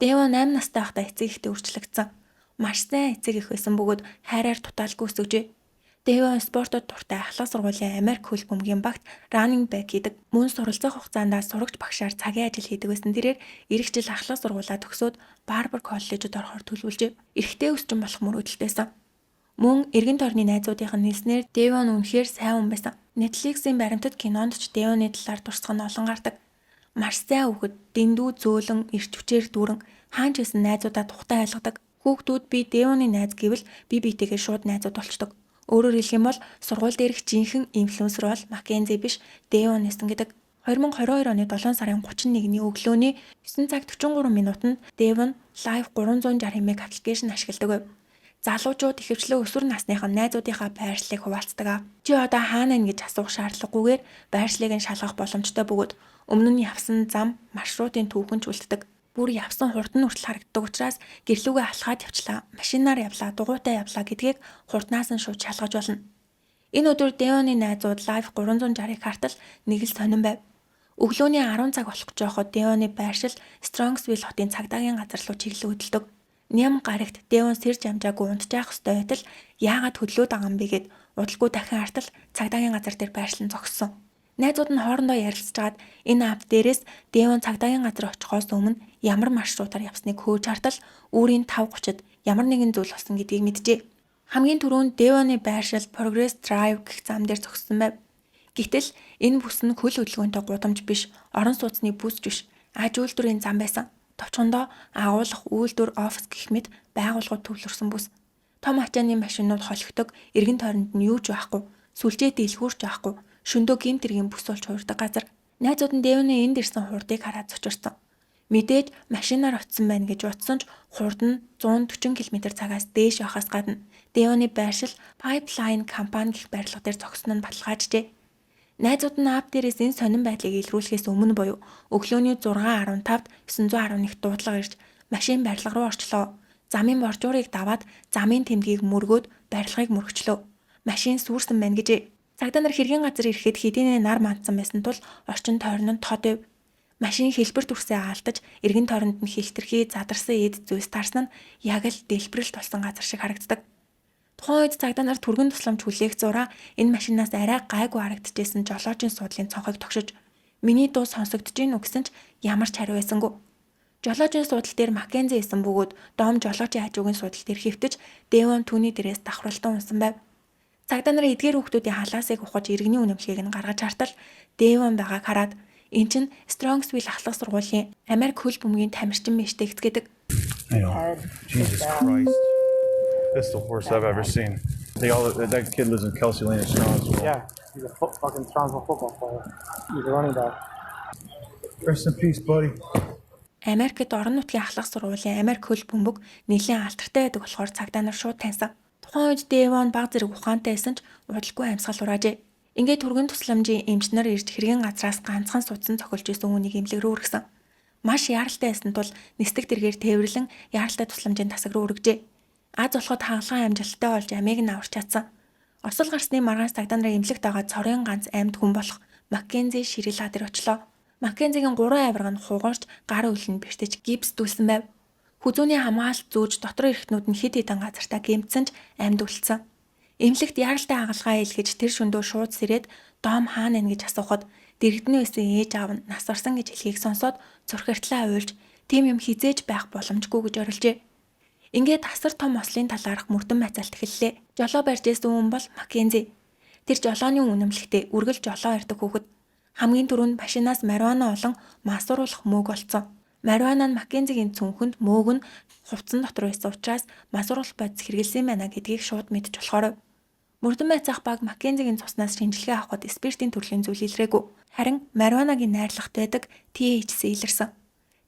Дэвион 8 настай байхдаа эцэг ихтэй үрчлэгдсэн. Маш сайн эцэг их байсан бөгөөд хайраар тутаалгүй өсөжээ. Дэвион спортод дуртай ахлах сургуулийн Америк хөл бөмбөгийн багт running back хийдэг. Мөн суралцах хугацаанд сурагч багшаар цагийн ажил хийдэг байсан тэрээр эх жил ахлах сургуулаа төгсөөд Барбар коллежид орохоор төлөвлөжээ. Эрэгтэй өсчин болох мөрөөдөлтэйсэн. Мөн эргэн тойрны найзуудынх нь хэлснээр Дэвион үнэхээр сайн хүн байсан. Netflix-ийн баримтат кинонд ч Дэвионы талаар дурсах нь олон гардаг. Маш сайн хүүхэд, дэндүү зөөлөн, эрч хүчээр дүүрэн, хаанч байсан найзуудаа тухтай айлгадаг. Хүүхдүүд би Дэвионы найз гэвэл би биетэйгээ шууд найзууд болчдөг. Өөрөөр хэлэх юм бол сургууль дээрх жинхэнэ инфлюенсер бол Маккензи биш, Дэвион нэсэн гэдэг. 2022 оны 7 сарын 31-ний өглөөний 9 цаг 43 минутанд Дэвион Live 360 мег аппликейшн ашигладаг. Залуучууд ихэвчлэн өсвөр насныхаа найзуудынхаа байршлыг хуваалцдаг. Чи одоо хаана байна гэж асуух шаардлагагүйгээр байршлыг нь шалгах боломжтой бөгөөд өмнө нь явсан зам, маршрутын түүхэн ч үлддэг. Бүр явсан хурд нь хүртэл харагддаг учраас гэрлүүгээ алхаад явчлаа, машинаар явлаа, дугуйтай явлаа гэдгийг хурднаас нь шууд шалгаж болно. Энэ өдөр Дэвионы найзууд Live 360-ыг хартал нэг л сонирн байв. Өглөөний 10 цаг болох жоохот Дэвионы байршил Стронгсвилл хотын цагдаагийн газар руу чиглэл хөдөлдөг. Ням гарагт Дэвион сэрж амжаагүй унтжаах ёстой байтал яагаад хөдлөөд байгаа юм бэ гэд удалгүй дахин хартал цагдаагийн газар дээр байршлан зогссон. Найзууд нь хоорондоо ярилцжгаад энэ апп дээрээс Дэвион цагдаагийн газар очихоос өмнө ямар маршрутаар явсныг хөөж хартал үүрийн 5:30-д ямар нэгэн зүйл болсон гэдгийг мэджээ. Хамгийн түрүүнд Дэвионы байршил Progress Drive гэх зам дээр зогссон байв. Гэтэл энэ бүс нь хөл хөдөлгөөнтэй гудамж биш, орон сууцны бүс биш, аж үйлдвэрийн зам байсан. Товчхондоо агуулгах, үйлдвэр, офис гэх мэт байгууллагууд төвлөрсөн бүс. Том ачааны машинууд холигдог, эргэн тойронд нь юу ч байхгүй, сүлжээ дэлгүүрч байхгүй, шөндөө гэмт хэргийн бүс болж хуурдаг газар. Найзууд нь Дэвионы энд ирсэн хурдыг хараад цочирсон. Мэдээж машинаар очсон байна гэж утсан ч хурд нь 140 км/цагаас дээш явахаас гадна Дэвионы байршил Pipeline компани гэх барилга дээр зогсон нь баталгаажжээ. Найзууд нь апп дээрээс энэ сонирн байдлыг илрүүлэхээс өмнө буюу өглөөний 6:15-д 911 дуудлага ирж машин барилга руу орчлоо. Замын боржуурыг даваад замын тэмдгийг мөргөөд барилгыг мөргөчлөө. Машин сүрсэн байна гэжээ. Цагдаа нар хэргийн газар ирэхэд хэдийнэ нар мандсан байсан тул орчин тойрон нь тод байв. Машин хэлбэр дүрсээ алдаж эргэн тойронд нь хилтерхий задарсан эд зүйлс тарсан нь яг л дэлбэрэлт болсон газар шиг харагддаг. Тухайн үед цагдаа нар түргэн тусламж хүлээх зураа энэ машинаас арай гайгүй харагдчихсэн жолоочийн суудлын цонхыг тогшиж миний дуу сонсогдож гин үгсэн ч ямар ч хариу байсангүй. Жолоочийн суудлал дээр Маккензи исэн бөгөөд Дом жолоочийн хажуугийн суудлал дээр хэвтэж Дэвион түүний дээрээс давхралтан унсан байв. Цагдаа нар эдгээр хүүхдүүдийн халаасыг ухаж иргэний үнэмшгийг нь гаргаж хартал Дэвион байгааг хараад эн чинь Стронгсвилл ахлах сургуулийн Америк хөл бөмбөгийн тамирчин мэжтэй эцгээдэг. Jesus Christ. This is the worst I've ever seen. That kid lives in Kelsey Lane in Strongsville. Yeah, he's a fucking Strongsville football player. He's a running back. Rest in peace, buddy. Америкт орон нутгийн ахлах сургуулийн Америк хөл бөмбөг нэлийн алдартай байдаг болохоор цагдаа нар шууд таньсан. Тухайн үед Дэвон баг зэрэг ухаантай байсан ч удалгүй амьсгал ураажээ. Ингээд түргэн тусламжийн эмч нар ирж хэргийн газраас ганцхан судсан цохилж исэн үнийг эмнэлэг рүү өргөсөн. Маш яаралтай байсан тул нисдэг дэргээр тээвэрлэн яаралтай тусламжийн тасаг руу өргөжээ. Аз болоход хаалхан амжилттай болж амийг нь аварч чадсан. Осол гарсны маргаанч цагдаа эмнэлэгт байгаа цорын ганц амьд хүн болох Маккензи ширэл адэр очлоо. Маккензигийн 3 авирга нь хугарч гар өлн бэртэж гипс дүүлсэн байв. Хүзүүний хамгаалалт зүүж дотор эрхтнүүд нь хэд хэдэн газартаа гэмтсэн ч амьд үлдсэн. Эмнэлэгт яаралтай хагалгаа илгэж тэр шөндөө шууд сэрээд Дом хаана нэ гэж асуухад дэрэгдэн байсан ээж аав нь нас орсон гэж хэлхийг сонсоод цорхиртлаа уйлж тийм юм хизээж байх боломжгүй гэж орилжээ. Ингээд асар том ослын талаарх мөрдөн байцаалт эхэллээ. Жолоо барьж ирсэн хүн бол Маккензи. Тэр жолооны үнэмлэхдээ үргэлж жолоо ирдэг хүүхэд. Хамгийн түрүүнд машинаас мариуана олон масууруулах мөөг олцсон. Мариуана нь Маккензигийн цүнхэнд мөөг нь хувцсан дотор байсан учраас масууруулах бодис хэрэгэлсэн байна гэдгийг шууд мэдж болохоор. Мөрдөн байцаах баг Маккензигийн цуснаас шинжилгээ авахд спиртийн төрлийн зүйл илрээгүй. Харин мариуанагийн найрлахт байдаг THC илэрсэн.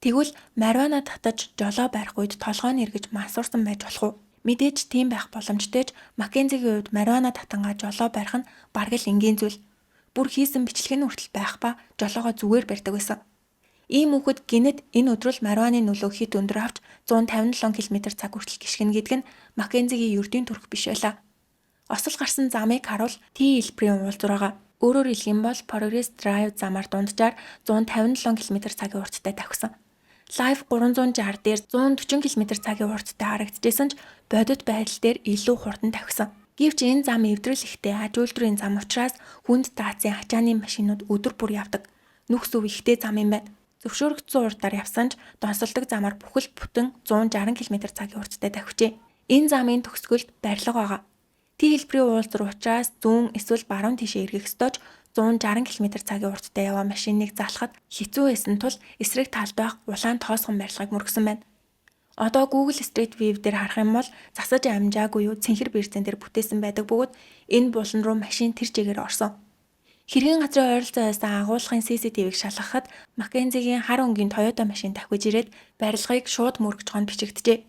Тэгвэл мариуана татаж жолоо барих үед толгойн эргэж масуурсан байж болох уу? Мэдээж тийм байх боломжтой ч Маккензигийн хувьд мариуана татангаа жолоо барих нь бараг л энгийн зүйл. Бүр хийсэн бичлэг нь хүртэл байх ба жолоогоо зүгээр барьдаг байсан. Ийм хүүхэд гинэд энэ өдрөл мариуаны нөлөө хит өндөр авч 157 км/цаг хүртэл гიშгэнэ гэдэг нь Маккензигийн ердийн төрх биш байлаа. Осол гарсан замыг харуул Т хэлбэрийн уулзуур байгаа. Өөрөөр хэлэх юм бол Progress Drive замаар дунджаар 157 км/цагийн урттай тавхисан. Live 360 дээр 140 км/цагийн урттай харагдчихсан ч бодит байдал дээр илүү хурдан тавхисан. Гэвч энэ зам эвдрэл ихтэй аж үйлдвэрийн зам учраас хүнд даацын ачааны машинууд өдөр бүр явдаг. Нүхс өв ихтэй зам юм байна. Зөвшөөрөгдсөн урдаар явсан ч донсолдог замаар бүхэл бүтэн 160 км/цагийн урттай тавхижээ. Энэ замын төгсгөлд барилга байгаа. Т хэлбэрийн уулзуур учраас зүүн эсвэл баруун тишээ эргэх ёстой ч 160 км/цагийн урттай яваа машиныг залхахад хэцүү байсан тул эсрэг талд байх улаан тоосгон барилгыг мөргсөн байна. Одоо Google Street View дээр харах юм бол засаж амжаагүй юу цэнхэр бэрзэн дээр бүтээсэн байдаг бөгөөд энэ булан руу машин тэр чигээр орсон. Хэргийн газрын ойролцоо байсан агуулгын CCTV-г шалгахад Маккензигийн хар өнгийн Toyota машин давхиж ирээд барилгыг шууд мөргөж гон бичигджээ.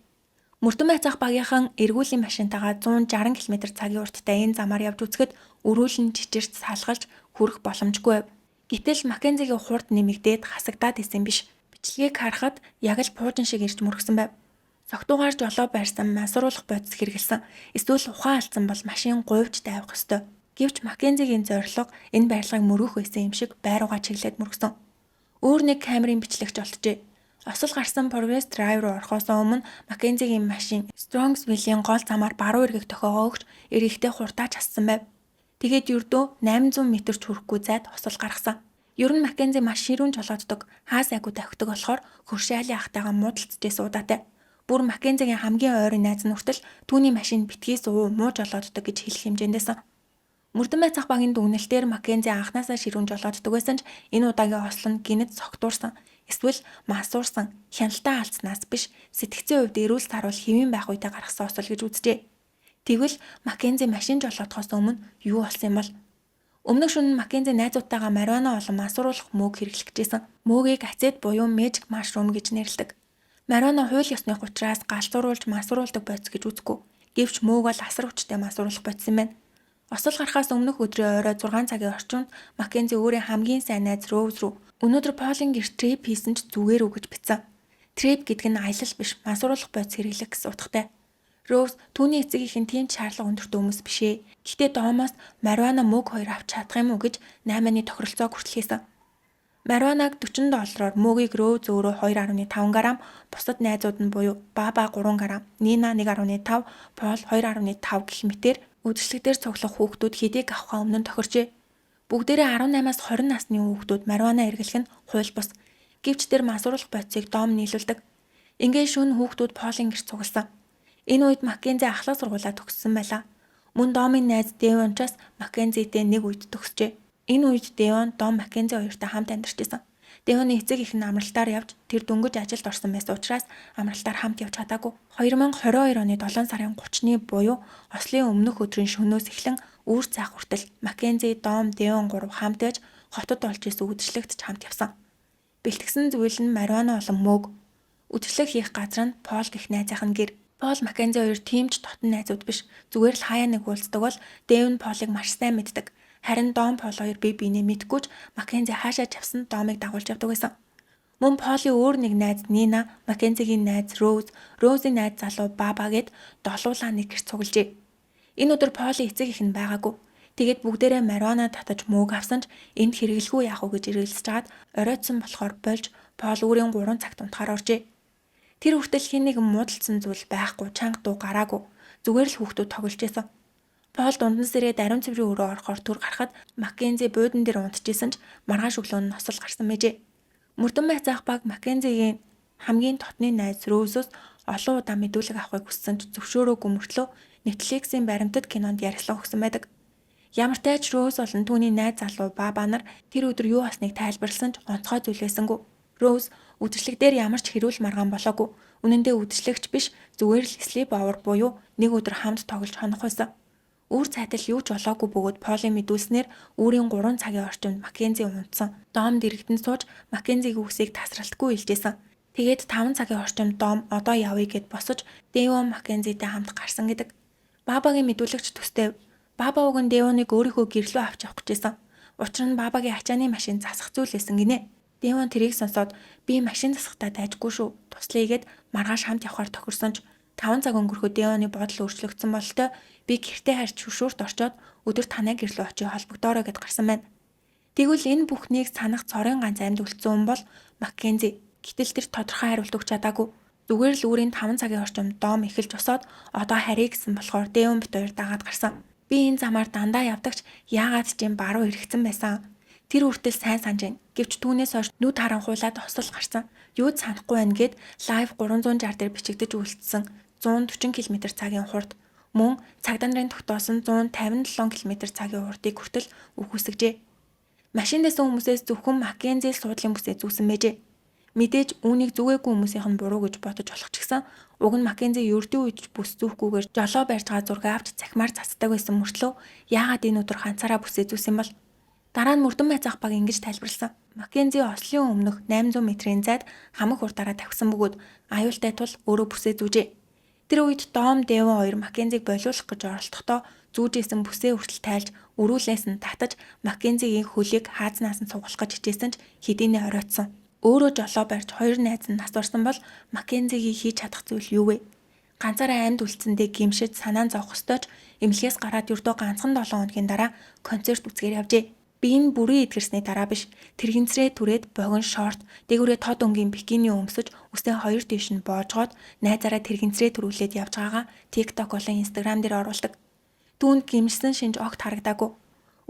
Мөрдөн байцаах багийнхан эргүүлийн машинтайгаа 160 км/цагийн урттай энэ замаар явж үзэхэд өрөөлн чичирт салгалж хүрэх боломжгүй байв. Гэтэл Маккензигийн хурд нэмэгдээд хасагдаад исэн биш. Бичлэгийг харахад яг л пуужин шиг ирж мөргсөн байв. Согтуугаар жолоо барьсан масууруулах бодис хэрэгэлсэн. Эсвэл ухаан алдсан бол машин гуйвч тавих ёстой. Гэвч Маккензигийн зорилго энэ барилгыг мөргөх байсан юм шиг байруугаа чиглээд мөргсөн. Өөр нэг камерын бичлэгч олджээ. Осол гарсан Progress Drive руу орохоос өмнө Маккензигийн машин Strongsville-ийн гол замаар баруун эргэх тохиогоо өгч эргэхдээ хурдаач хассан байв. Тэгээд ердөө 800 м ч хүрэхгүй зайд осол гаргасан. Ер нь Маккензи маш ширүүн жолооддог, хаа сайгүй тавхидаг болохоор хөршайлын ахтайгаа муудалцжээ суудатай. Бүр Маккензигийн хамгийн ойрын найз нь хүртэл түүний машин битгий суу муу жолооддог гэж хэлэх хэмжээндээсэн. Мөрдөн байцаах багийн дүгнэлтээр Маккензи анхнаасаа ширүүн жолооддог байсан ч энэ удаагийн осол нь гинэд согтуурсан. Эсвэл масуурсан, хяналтаа алдснаас биш сэтгцийн хувьд эрүүл саруул хэвэн байх үедээ гаргасан осол гэж үзжээ. Тэгвэл Маккензи машин жолоодохоос өмнө юу болсон юм бол? Өмнөх шөнө Маккензи найзуудтайгаа мариуана олон масууруулах мөөг хэрэглэж гисэн. Мөөгийг ацет буюу magic mushroom гэж нэрлэдэг. Мариуана хууль ёсных учраас галзууруулж масууруулдаг бодис гэж үзэхгүй. Гэвч мөөг бол асар хүчтэй масууруулах бодис юм байна. Осол гарахаас өмнөх өдрийн орой 6 цагийн орчимд Маккензи өөрийн хамгийн сайн найз Rose руу өнөөдөр Полин гэрт треп хийсэн ч зүгээр үү гэж бичсэн. Треп гэдэг нь аялал биш, масууруулах бодис хэрэглэх гэсэн утгатай. Rose түүний эцэгийнхэн тийм шаардлага өндөртэй хүмүүс биш ээ. Гэхдээ Домоос мариуана мөг хоёр авч чадах юм уу гэж 8-ны тохиролцоог хүртэл хийсэн. Мариуанаг $40-оор мөгийг Rose өөрөө 2.5 грамм, бусад найзууд нь буюу Баба 3 грамм, Нина 1.5, Пол 2.5 гэх мэтээр үдшилтээр цуглах хүүхдүүд хэдийг авахаа өмнө нь тохирчээ. Бүгдээрээ 18-аас 20 насны хүүхдүүд мариуана эргэлэх нь хууль бус. Гэвч тэр масууруулах бодисыг Дом нийлүүлдэг. Ингээд шөнө хүүхдүүд Полин гэрт цугласан. Энэ үед Маккензи ахлах сургуулаа төгссөн байлаа. Мөн Домын найз Девончаас Маккензитэй нэг үед төгсжээ. Энэ үед Девон Дом Маккензи хоёртой хамт амьдарч байсан. Девоны эцэг их нь амралтаар явж тэр дөнгөж ажилд орсон байсан учраас амралтаар хамт явж чадаагүй. 2022 оны 7 сарын 30-ны буюу ослын өмнөх өдрийн шөнөөс эхлэн үүр цайх хүртэл Маккензи, Дом, Девон 3 хамт байж хотод олж исэн үдшилтэд ч хамт явсан. Бэлтгэсэн зүйл нь мариуана болон мөөг. Үдшилэг хийх газар нь Пол гэх найзынх нь гэр. Пол Маккензи хоёр тимч дотн найзууд биш. Зүгээр л хаяа нэг уулздаг бол Дэв нь Полыг маш сайн мэддэг. Харин Дом Пол хоёр бие биенээ мэдгүй ч Маккензи хаашаа чавсан Домыг дагуулж явдаг байсан. Мөн Полийн өөр нэг найз Нина, Маккензигийн найз Роуз, Роузын найз залуу Баба гэд долуулаа нэг гэр цуглжээ. Энэ өдөр Полийн эцэг их нь байгаагүй. Тэгээд бүгдээрээ марихуана татаж мөөг авсан ч энд хэрэглэхгүй яах вэ гэж эргэлзэж хагаад оройтсон болохоор болж Пол өөрийн 3 цагт унтахаар оржээ. Тэр хүртэл хин нэгэн муудалцсан зүйл байхгүй, чанга дуу гараагүй. Зүгээр л хүүхдүүд тоглож байсан. Пол дундан сэрээ дарим цэврийн өрөө орохоор түр гарахад Маккензи буудан дээр унтчихсэн ч маргааш өглөө нь носол гарсан мэжээ. Мөрдөн байцаах баг Маккензигийн хамгийн дотны найз Роузоос олон удаа мэдүүлэг авахыг хүссэн ч зөвшөөрөөгүй мөртлөө Netflix-ийн баримтат кинонд ярилцлага өгсөн байдаг. Ямар ч тач Роуз болон түүний найз залуу Баба нар тэр өдөр юу болсныг тайлбарласан ч онцгой зүйл байсангүй. Роуз үдшилэг дээр ямар ч хэрүүл маргаан болоогүй. Үнэн дээр үдшилэгч биш, зүгээр л sleep hour буюу нэг өдөр хамт тоглож хонох байсан. Үр цайтал юу ч болоогүй бөгөөд Полийн мэдүүлснээр өөрийн 3 цагийн орчимд Маккензи унтсан. Дом дэрэгдэн сууж Маккензигийн үсийг тасралтгүй илжээсэн. Тэгээд 5 цагийн орчимд Дом одоо явъя гэд босож Дэвон Маккензитэй хамт гарсан гэдэг. Бабагийн мэдүүлэгч төстэй Баба уг нь Дэвоныг өөрийнхөө гэрлөө авч явах гэжсэн. Учир нь Бабагийн ачааны машин засах зүйл байсан гинэ. Дэвон тэрийг сонсоод би машин засахтаа дайжгүй шүү. Туслая гэд маргааш хамт явахаар тохирсон ч 5 цаг өнгөрөхөд Дэвоны бодол өөрчлөгдсөн бололтой би гэртээ харж шүршүүрт орчоод өдөр танай гэрлөө очиж холбогдоорой гэд гарсан байна. Тэгвэл энэ бүхнийг санах цорын ганц амьд үлдсэн хүн бол Маккензи. Гэтэл тэр тодорхой хариулт өгч чадаагүй. Зүгээр л өөрийн 5 цагийн орчимд Дом эхэлж босоод одоо харъя гэсэн болохоор Дэвон бит хоёр дагаад гарсан. Би энэ замаар дандаа явдагч яагаад ч юм баруун эргэцэн байсан. Тэр үртэл сайн санаж байна. Гэвч түүнээс хойш нүд харанхуулаад хосол гарсан. Юу ч санахгүй байна гэд лайв 360 дээр бичигдэж үлдсэн 140 км/цагийн хурд мөн цагдаа нарын тогтоосон 157 км/цагийн хурдыг хүртэл үхүсгэжээ. Машиндээс хүмүүсээс зөвхөн Маккензи суудлын бүсээ зүүсэн мэжээ. Мэдээж үүнийг зүгээгүй хүмүүсийнх нь буруу гэж бодож болох ч гэсэн уг нь Маккензи ердөө үед бүс зүүхгүйгээр жолоо барьж байгаа зураг авч цахимаар цацдаг байсан мөртлөө яагаад энэ өдөр ганцаараа бүсээ зүүсэн бол дараа нь мөрдөн байцаах баг ингэж тайлбарласан. Маккензи Ослын өмнөх 800 метрийн зайд хамаг хурдаараа тавьсан бөгөөд аюултай тул өөрөө бүсээ зүүжээ. Тэр үед Дом Дэвон хоёр Маккензиг болиулах гэж оролдохдоо зүүжсэн бүсээ хүртэл тайлж өрүүлээс нь татаж Маккензигийн хөлийг хаазнаас нь сугалах гэж хичээсэн ч хэдийнэ оройтсон. Өөрөө жолоо барьж хоёр найз нь нас барсан бол Маккензигийн хийж чадах зүйл юу вэ? Ганцаараа амьд үлдсэндээ гимшиж санаан зовх ёстой ч эмнэлгээс гараад ердөө ганцхан 7 хоногийн дараа концерт үзгээр явжээ. Би энэ бүрийн эдгэрсний дараа биш. Тэрэгэнцрээ түрээд богино шорт, дээгүүрээ тод өнгийн бикини өмсөж, үсээ хоёр дэвш нь боожгоод найзаараа тэрэгэнцрээ төрүүлээд явж байгаагаа TikTok болон Instagram дээр оруулдаг. Түүнд гимжсэн шинж огт харагдаагүй.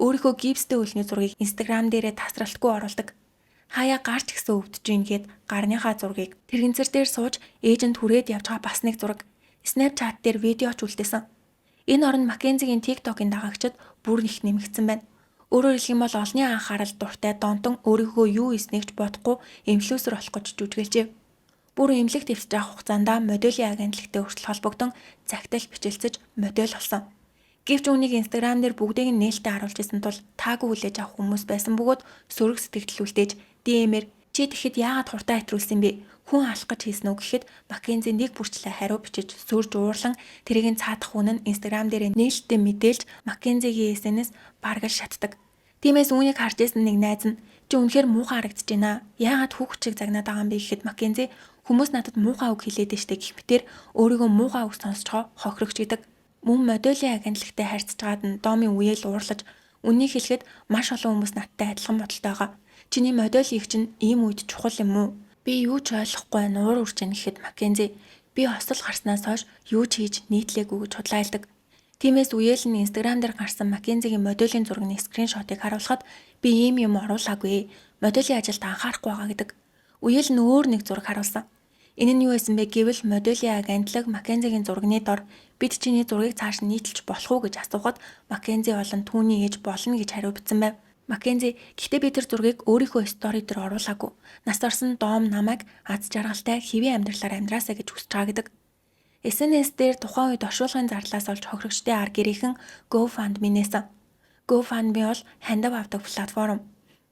Өөрийнхөө гипстэй хөлний зургийг Instagram дээрээ тасралтгүй оруулдаг. Хаяа гарч гисэн өвдөж ийн гэд гарныхаа зургийг тэрэгэнцэр дээр сууж ээжэнд хүрээд явж байгаа бас нэг зураг. Snapchat дээр видеоч үлдээсэн. Энэ орон Маккензигийн TikTok-ын дагагчид бүр их нэмэгдсэн байна. Өөрөөр хэлэх юм бол олонний анхаарал дуртай Донтон өөрийнхөө юу хийснэг ч бодохгүй инфлюенсер болох гэж жүжиглэжээ. Бүр эмнэлэгт хэвсэж авах хугацаанд моделийн агентлагтай хүртэл холбогдсон цагтл бичлэлцэж модель болсон. Гэвч үүнийг Instagram дээр бүгдийг нь нээлттэй харуулж исэн тул таагүй хүлээж авах хүмүүс байсан бөгөөд сөрөг сэтгэл үлдээж DM-ээр чи тэгэхэд яагаад хурдан хэтрүүлсэн бэ? Хүн алах гэж хийсэн үү гэхэд Маккензи нэг бүрчлээ хариу бичиж сүрж уурлан тэрийг нь цаадах хүн нь Instagram дээр нээлттэй мэдээлж Маккензигийн SNS баргаж шатдаг. Тиймээс үүнийг харж ирсэн нэг найз нь чи үнэхээр муухай харагдаж байна. Яагаад хүүхэд чиг загнаад байгаа юм бэ гэхэд Маккензи хүмүүс надад муухай үг хэлээд штэ гэх мэтэр өөрийгөө муухай үг сонсчоо хохирогч гэдэг. Мөн моделийн агентлагтай харьцаж байгаад нь Домын үеэл уурлаж үннийг хэлэхэд маш олон хүмүүс надтай адилхан бодолтой байгаа. Чиний модель хийх чинь ийм үед чухал юм уу? Би юу ч ойлгохгүй нуур урж яах гэхэд Маккензи би хосол гарснаас хойш юу ч хийж нийтлээгүй гэж худлаалдаг. Тиймээс үеэл нь Instagram дээр гарсан Маккензигийн моделийн зургийн скриншотыг харуулхад би ийм юм оруулаагүй. Моделийн ажилд анхаарахгүй байгаа гэдэг. Үеэл нь өөр нэг зураг харуулсан. Энэ нь юу байсан бэ гэвэл моделийн агентлаг Маккензигийн зургийн дор бид чиний зургийг цааш нь нийтэлж болох уу гэж асуухад Маккензи болон түүний ээж болно гэж хариу бичсэн байв. Маккензи гэхдээ би тэр зургийг өөрийнхөө стори дээр оруулаагүй. Нас орсон Дом намайг аз жаргалтай хэвийн амьдралаар амьдраасаа гэж хүсэж байгаа гэдэг. SNS дээр тухайн үед оршуулгын зарлаас олж хохирогчдын ар гэрийнхэн GoFundMe нээсэн. GoFundMe бол хандив авдаг платформ.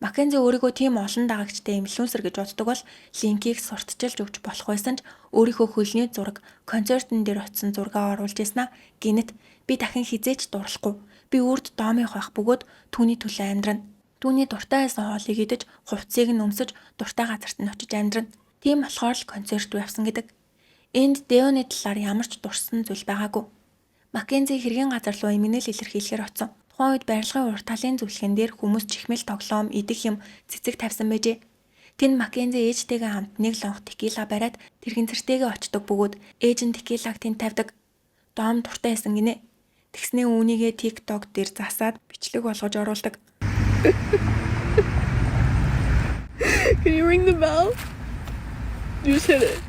Маккензи өөрийгөө тийм олон дагагчтай инфлюенсер гэж боддог бол линкийг сурталчилж өгч болох байсан ч өөрийнхөө хөлний зураг, концертын дээр очисон зургаа оруулж ирснаа гинэт би дахин хизээч дурлахгүй. Би үрд доомих байх бөгөөд түүний төлөө амьдрана. Түүний дуртай байсан хоолыг идэж, хувцсыг нь өмсөж, дуртай газарт нь очиж амьдрана. Тийм болохоор л концерт руу явсан гэдэг. Энд Дэоны талаар ямар ч дурсан зүйл байгаагүй. Маккензи хэргийн газар руу эмгэнэл илэрхийлэхээр очсон. Тухайн үед барилгын урт талын зөвлөгөн дээр хүмүүс чихмэл тоглоом, идэх юм, цэцэг тавьсан байжээ. Тэнд Маккензи ээжтэйгээ хамт нэг лонх текила бариад тэрэгцэртэйгээ очдог бөгөөд ээж нь текилаг тэнд тавьдаг. Дом дуртай байсан гинэ. Тэгснээ үүнийгээ TikTok дээр засаад бичлэг болгож оруулдаг. Can you ring the bell? You just hit it.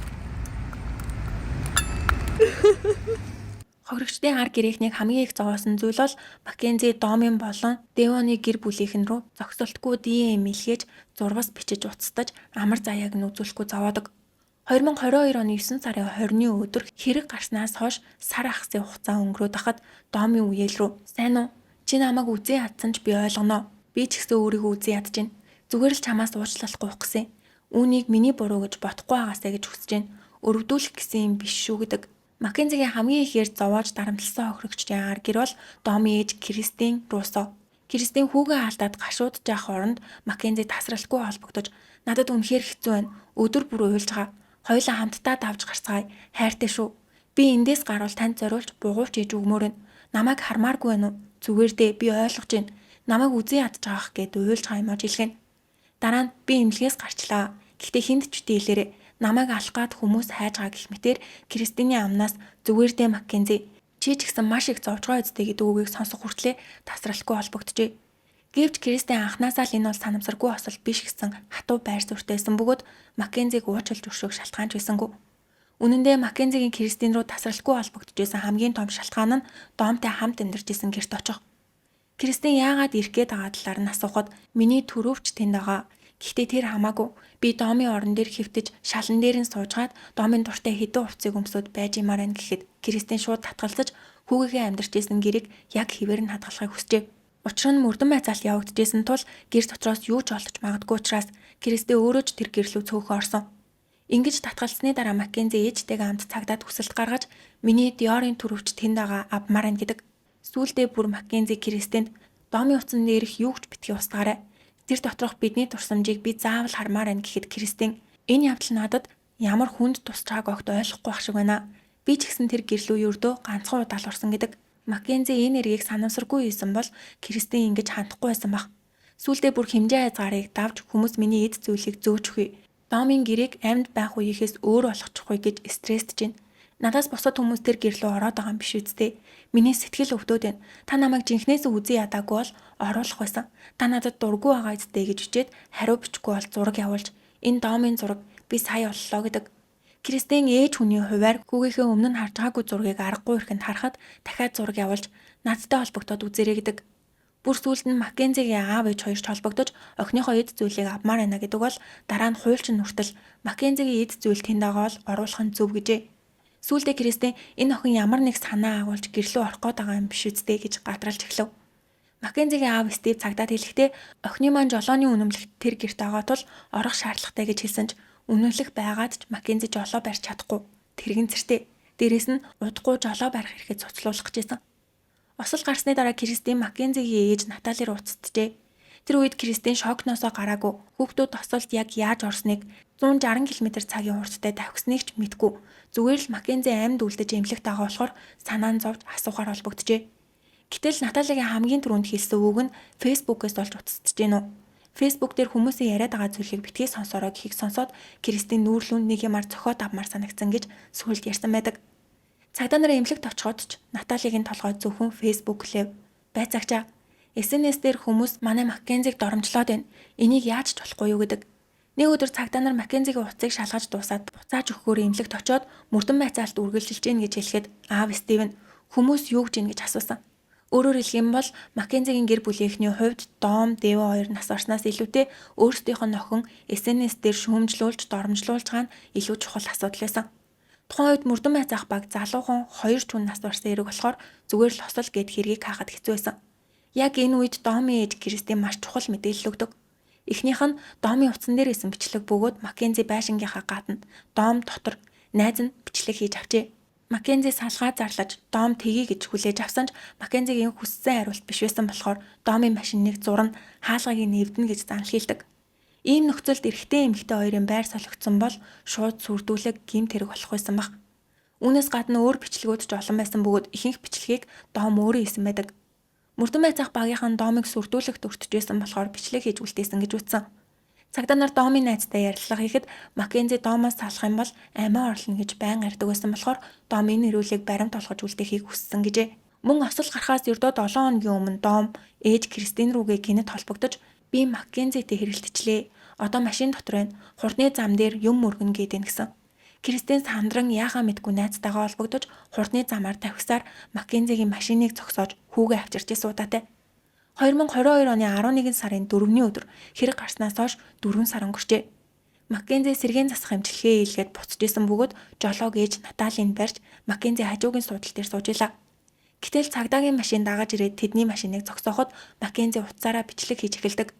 Хохирогчдын ар гэрэхнийг хамгийн их зовоосон зүйл бол Маккензи Домын болон Дэоны гэр бүлийнхэн рүү зогсолтгүй DM илгээж зурвас бичиж уцтаж амар заяаг нь үзүүлэхгүй зовоодог. 2022 оны 9 сарын 20-ны өдөр хэрэг гарснаас хойш сар ахсын хугацаа өнгөрөөд хахад Домын үеэл рүү "Сайн уу? Чи намайг үзэн ядсан ч би ойлгоноо. Би ч гэсэн өөрийгөө үзэн ядж байна. Зүгээр л чамаас уучлалахгүй гэсэн. Үүнийг миний буруу гэж бодохгүй байгаасаа гэж хүсэж байна. Өрөвдүүлэх гэсэн юм биш шүү" гэдэг. Маккензигийн хамгийн ихээр зовоож дарамтлсан хохирогчдын ар гэр бол Домын ээж Кристин Руссо. Кристин хүүгээ алдаад гашуудж явах оронд Маккензи тасралтгүй холбогдож "Надад үнэхээр хэцүү байна. Өдөр бүр уйлж байгаа. Хоёулаа хамтдаа давж гарцгаая. Хайртай шүү. Би эндээс гарвал танд зориулж бугуурч ээж өгмөр нь. Намайг хармааргүй байна уу? Зүгээр дээ, би ойлгож байна. Намайг үзэн ядж байгаах гэд уйлж байгаа юмаж хэлгэн. Дараа нь би эмнэлгээс гарчлаа. Гэхдээ хүнд ч дийлэрээ. Намайг алах гад хүмүүс хайж байгаа гэх мэтээр Кристиний амнаас "Зүгээр дээ Маккензи. Чи ч гэсэн маш их зовж байгаа үстэй" гэдэг үгийг сонсох хүртлээр тасралтгүй холбогджээ. Гэвч Кристин анхнаасаа л энэ бол санамсаргүй осол биш гэсэн хатуу байр суурьтайсан бөгөөд Маккензиг уучлж өршөөх шалтгаанч байсангүй. Үнэн дээр Маккензигийн Кристин рүү тасралтгүй холбогдчихсэн хамгийн том шалтгаан нь Домтой хамт амьдарч исэн гэрт очих. Кристин яагаад ирэх гээд байгаа талаар нь асуухад "Миний төрөвч тэнд байгаа. Гэхдээ тэр хамаагүй. Би Домын орон дээр хэвтэж шалан дээр нь суужгаад Домын дуртай хэдэн хувцсыг өмсөд байж юмаар байна" гэхэд Кристин шууд татгалзаж хүүгийнхээ амьдарч исэн гэрийг яг хэвээр нь хадгалахыг хүсжээ. Учир нь мөрдөн байцаалт явагдажсэн тул гэр дотроос юу ч олдож магадгүй учраас Кристин өөрөө ч тэр гэрлүү цөөхөн орсон. Ингэж татгалзсны дараа Маккензи ээжтэйгээ хамт цагдаад хүсэлт гаргаж "Миний Диорын төрөвч тэнд байгаа, авмаар байна" гэдэг. Сүүлдээ бүр Маккензи Кристинд "Домын утсан дээрх юу ч битгий устгаарай. Тэр доторх бидний турсамжийг би заавал хармаар байна" гэхэд Кристин "Энэ явдал надад ямар хүнд тусч байгааг огт ойлгохгүй ах шиг байна. Би ч гэсэн тэр гэрлүү ердөө ганцхан удаа л орсон" гэдэг. Маккензи энэ эргийг санамсаргүй хийсэн бол Кристин ингэж хандахгүй байсан баг. Сүүлдээ бүр хэмжээ хязгаарыг давж "Хүмүүс миний эд зүйлийг зөөж өгье. Домын гэрээг амьд байх үеийнхээс өөр болгочихгүй" гэж стрессдэж байна. "Надаас бусад хүмүүс тэр гэрлөө ороод байгаа юм биш үсттэй. Миний сэтгэл өвдөд байна. Та намайг жинхнээс үзэн ядаагүй бол оруулах байсан. Та надад дургүй байгаа үсттэй" гэж үчээд хариу бичихгүй бол зураг явуулж "Энэ Домын зураг. Би сая оллоо" гэдэг. Кристин ээж хүний хуваар хүүгийнхээ өмнө нь харж байгаагүй зургийг аргагүй ихэнд харахад дахиад зураг явуулж "Надтай холбогдоод үзээрэй" гэдэг. Бүр сүүлд нь Маккензигийн аав ээж хоёрч холбогдож охиныхоо эд зүйлийг авмаар байна гэдэг бол дараа нь хуульчин нүртэл Маккензигийн эд зүйл тэнд байгаа бол оруулах нь зөв гэжээ. Сүүлдээ Кристин "Энэ охин ямар нэг санаа агуулж гэрлөө орох гээд байгаа юм биш үсттэй" гэж гадралж эхлэв. Маккензигийн аав Стив цагдаад хэлэхдээ охины маань жолооны үнэмлэгт тэр гэрт байгаа тул орох шаардлагатай гэж хэлсэн ч үнэмлэх байгаад ч Маккензи жолоо барьж чадахгүй. Тэрэгэн цэртэй. Дээрээс нь удахгүй жолоо барих хэрэгэд цуцлуулах гэжсэн. Осол гарсны дараа Кристин Маккензигийн ээж Натали руу уцтжээ. Тэр үед Кристин шокносоо гараагүй. Хүүхдүүд осолд яг яаж орсныг 160 км/цагийн хурдтай давхисныг ч мэдгүй. Зүгээр л Маккензи амьд үлдэж эмнэлэгт байгаа болохоор санаа нь зовж асуухаар холбогджээ. Гэтэл Наталигийн хамгийн түрүүнд хэлсэн үг нь Facebook-ээс болж уцтж гэнэ үү? Facebook дээр хүмүүсийн яриад байгаа зүйлийг битгий сонсороо гэхийг сонсоод Кристин нүүрлүүнд нэг юмар цохоод авмаар санагдсан гэж сүүлд ярьсан байдаг. Цагдаа нарын эмнэлэгт очиход ч Наталигийн толгой зөвхөн Facebook лэв. Байцаагчаа SNS дээр хүмүүс манай Маккензиг доромжлоод байна. Энийг яаж ч болохгүй юу гэдэг. Нэг өдөр цагдаа нар Маккензигийн утсыг шалгаж дуусаад буцааж өгөхөөр эмнэлэгт очиод мөрдөн байцаалт үргэлжилж гин гэж хэлэхэд аав Стивен "Хүмүүс юу гэж ийн" гэж асуусан. Өөрөөр хэлэх юм бол Маккензигийн гэр бүлийнхний хувьд Дом, Дэво хоёр нас орсноос илүүтэй өөрсдийнх нь охин SNS дээр шүүмжлүүлж, доромжлуулж байгаа нь илүү чухал асуудал байсан. Тухайн үед мөрдөн байцаах баг залуухан 2 чүн нас орсон эрэг болохоор зүгээр л хосол гэд хэргийг хаахад хэцүү байсан. Яг энэ үед Домын ээж Кристин маш чухал мэдээлэл өгдөг. Эхнийх нь Домын утсан дээр исэн бичлэг бөгөөд Маккензи байшингийнхаа гадна Дом дотор найз нь бичлэг хийж авчээ. Маккензи салгаа зарлаж Дом тгий гэж хүлээж авсан ч Маккензигийн хүссэн хариулт биш байсан болохоор Домын машиныг зурна хаалгыг нэвдэнэ гэж занл хийлдэг. Ийм нөхцөлд эрэгтэй эмэгтэй хоёрын байр солигдсон бол шууд сүрдүүлэг гэмт хэрэг болох байсан баг. Үүнээс гадна өөр бичлэгүүд ч олон байсан бөгөөд ихэнх бичлэгийг Дом өөрөө хийсэн байдаг. Мөрдөн байцаах багийнхан Домыг сүрдүүлэгт өртөжсэн болохоор бичлэг хийж үлдээсэн гэж үтсэн. Цагдаа нар Домын найзтай ярилцлага хийхэд Маккензи Домоос салах юм бол амиа орлоно гэж байн ярьдаг байсан болохоор Дом энэ нэрүүлгийг баримт олгож үлдээхийг хүссэн гэжээ. Мөн осол гарахаас ердөө 7 хоногийн өмнө Дом ээж Кристин рүүгээ гинэт холбогдож би Маккензитэй хэрэлтчлээ. Одоо машин дотор байна. Хурдны зам дээр юм мөргөн гэдэг гэсэн. Кристин сандран яахаа мэдгүй найзтайгаа холбогдож хурдны замаар тавхисаар Маккензигийн машиныг зогсоож хүүгээ авчирч суудаатай. 2022 оны 11 сарын 4-ний өдөр хэрэг гарснаас хойш 4 сар өнгөрчээ. Маккензи сэргийн засах эмчилгээ хийлгээд буцаж исэн бөгөөд жолоог ээж Наталийг барьж Маккензи хажуугийн суудал дээр сууж илаа. Гэтэл цагдаагийн машин дагаж ирээд тэдний машиныг зогсооход Маккензи утсаараа бичлэг хийж эхэлдэг.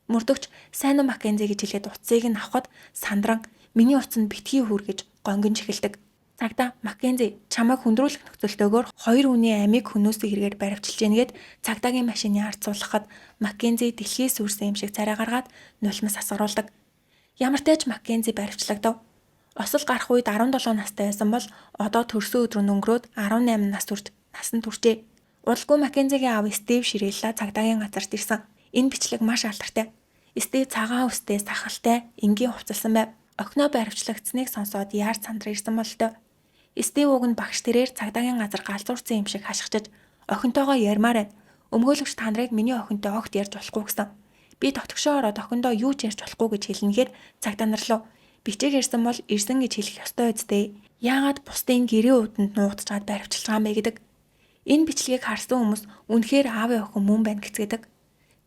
Мөрдөгч сайн уу Маккензи гэж хэлээд утсыг нь авахд сандран миний утас нь битгий хүр гэж гонгинж эхэлдэг. Цагдаа Маккензи чамайг хүндрүүлэх нөхцөлтөөр хоёр хүний амийг хөнөөсөө хэрэгээр баривчилж ийнгээд цагдаагийн машины ард суулгахад Маккензи дэлхийс үрсэн юм шиг царай гаргаад нулимс асгаруулдаг. Ямар ч тач Маккензи баривчлагдав. Осол гарах үед 17 настай байсан бол одоо төрсөн өдөр нь өнгөрөөд 18 нас хүрч насан туршээ. Удалгүй Маккензигийн аав Стив Ширелла цагдаагийн газарт ирсэн. Энэ бичлэг маш алдартай. Стив цагаан үстэй сахалтай энгийн хувцалсан байв. Охиноо баривчлагдсныг сонсоод яар сандран ирсэн бол тоо. Стив уг нь багш тэрээр цагдаагийн газар галзуурсан юм шиг хашгичаж охинтойгоо ярмаар байна. Өмгөөлөгч та нарыг миний охинтой огт ярьж болохгүй гэсэн. Би тогтгошоо ороод охиндоо юу ч ярьж болохгүй гэж хэлнэхээр цагдаа нар руу бичиг ирсэн бол ирсэн гэж хэлэх ёстой үстэй. Яагаад бусдын гэрээ уудэнд нуугдж чад баривчилж байгаа юм бэ гэдэг. Энэ бичлэгийг харсан хүмүүс үнэхээр аавын охин мөн байна гэцгээдэг.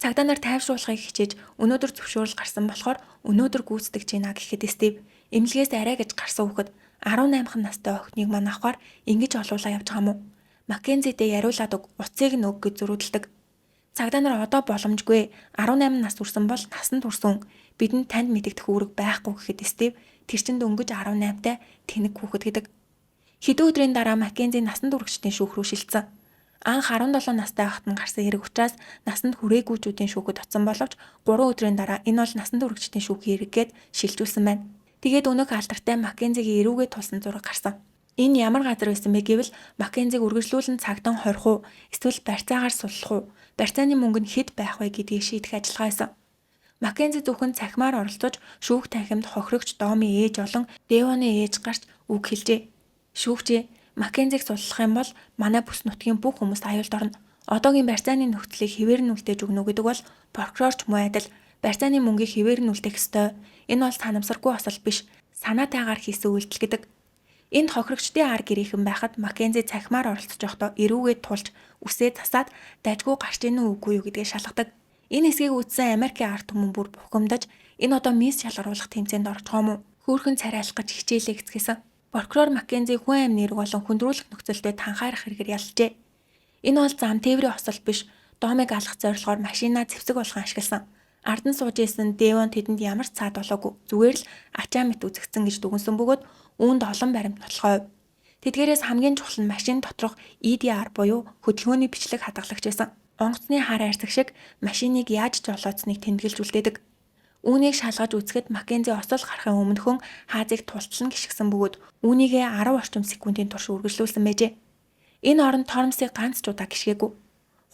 Цагдаа нар тайвшруулахыг хичээж өнөөдөр зөвшөөрөл гарсан болохоор өнөөдөр гүйцэтгэж байна гэхэд Стив эмнэлгээс арай гэж гарсан хүүхэд 18 настай охиныг мань авахаар ингэж олуулаа явж байгаа юм уу? Маккензитэй яриулаад уцыг нь өг гэж зөрүүдэлдэг. Цагдаа нар одоо боломжгүй 18 нас хүрсэн бол насанд хүрсэн бидэнд танд мэдэгдэх үүрэг байхгүй гэхэд Стив тэр чинь дөнгөж 18-тай тэнэг хүүхэд гэдэг. Хэдэн өдрийн дараа Маккензи насанд хүрэгчдийн шүүх рүү шилжсэн. Анх 17 настай байхад нь гарсан хэрэг учраас насанд хүрээгүйчүүдийн шүүхэд оцсон боловч 3 өдрийн дараа энэ бол насанд хүрэгчдийн шүүхийн хэрэггээд шилжүүлсэн байна. Тэгээд өнөөх алдартай Маккензигийн эрүүгээ тулсан зураг гарсан. Энэ ямар газар байсан бэ гэвэл Маккензиг үргэлжлүүлэн цагтан хорих уу эсвэл барьцаагаар суллах уу барьцааны мөнгө нь хэд байх вэ гэдгийг шийдэх ажиллагаа байсан. Маккензи зөвхөн цахимаар оролцож шүүх танхимд хохирогч Домын ээж болон Дэвоны ээж гарч үг хэлжээ. Шүүгчээ Маккензиг суллах юм бол манай бүс нутгийн бүх хүмүүст аюулд орно. Одоогийн барьцааны нөхцөлийг хэвээр нь үлдээж өгнө гэдэг бол прокурорч муу адил барьцааны мөнгийг хэвээр нь үлдээх ёстой. Энэ бол санамсаргүй осол биш. Санаатайгаар хийсэн үйлдэл гэдэг. Энд хохирогчдын ар гэрийнхэн байхад Маккензи цахимаар оролцож явахдаа эрүүгээ тулж үсээ засаад дайггүй гарч ийн үгүй юу гэдгээ шалгадаг. Энэ хэсгийг үзсэн Америкийн ард түмэн бүр бухимдаж энэ одоо мисс шалгаруулах тэмцээнд орж байгаа юм уу? Хөөхөн царайлах гэж хичээлээ гэцгээсэн. Прокурор Маккензи хүн амны нэрэг болон хүндрүүлэх нөхцөлтэй танхаарах хэрэгээр ялжээ. Энэ бол зам тээврийн осол биш. Домыг алгах зорилгоор машинаа зэвсэг болгон ашигласан. Ард нь сууж исэн Дэвон тэдэнд ямар ч цаад болоогүй. Зүгээр л ачаа мэт үзэгдсэн гэж дүгнсэн бөгөөд үүнд олон баримт нотолгоо. Тэдгээрээс хамгийн чухал нь машин доторх EDR буюу хөдөлгөөний бичлэг хадгалагч байсан. Онгоцны хар арьсаг шиг машиныг яаж жолооцсныг тэмдэглэж үлдээдэг. Үүнийг шалгаж үзэхэд Маккензи осол гарахын өмнөхөн хаазыг тултлан гიშгсэн бөгөөд үүнийгээ 10 орчим секундын турш үргэлжлүүлсэн байжээ. Энэ оронд Тормсыг ганц ч удаа гიშгээгүй.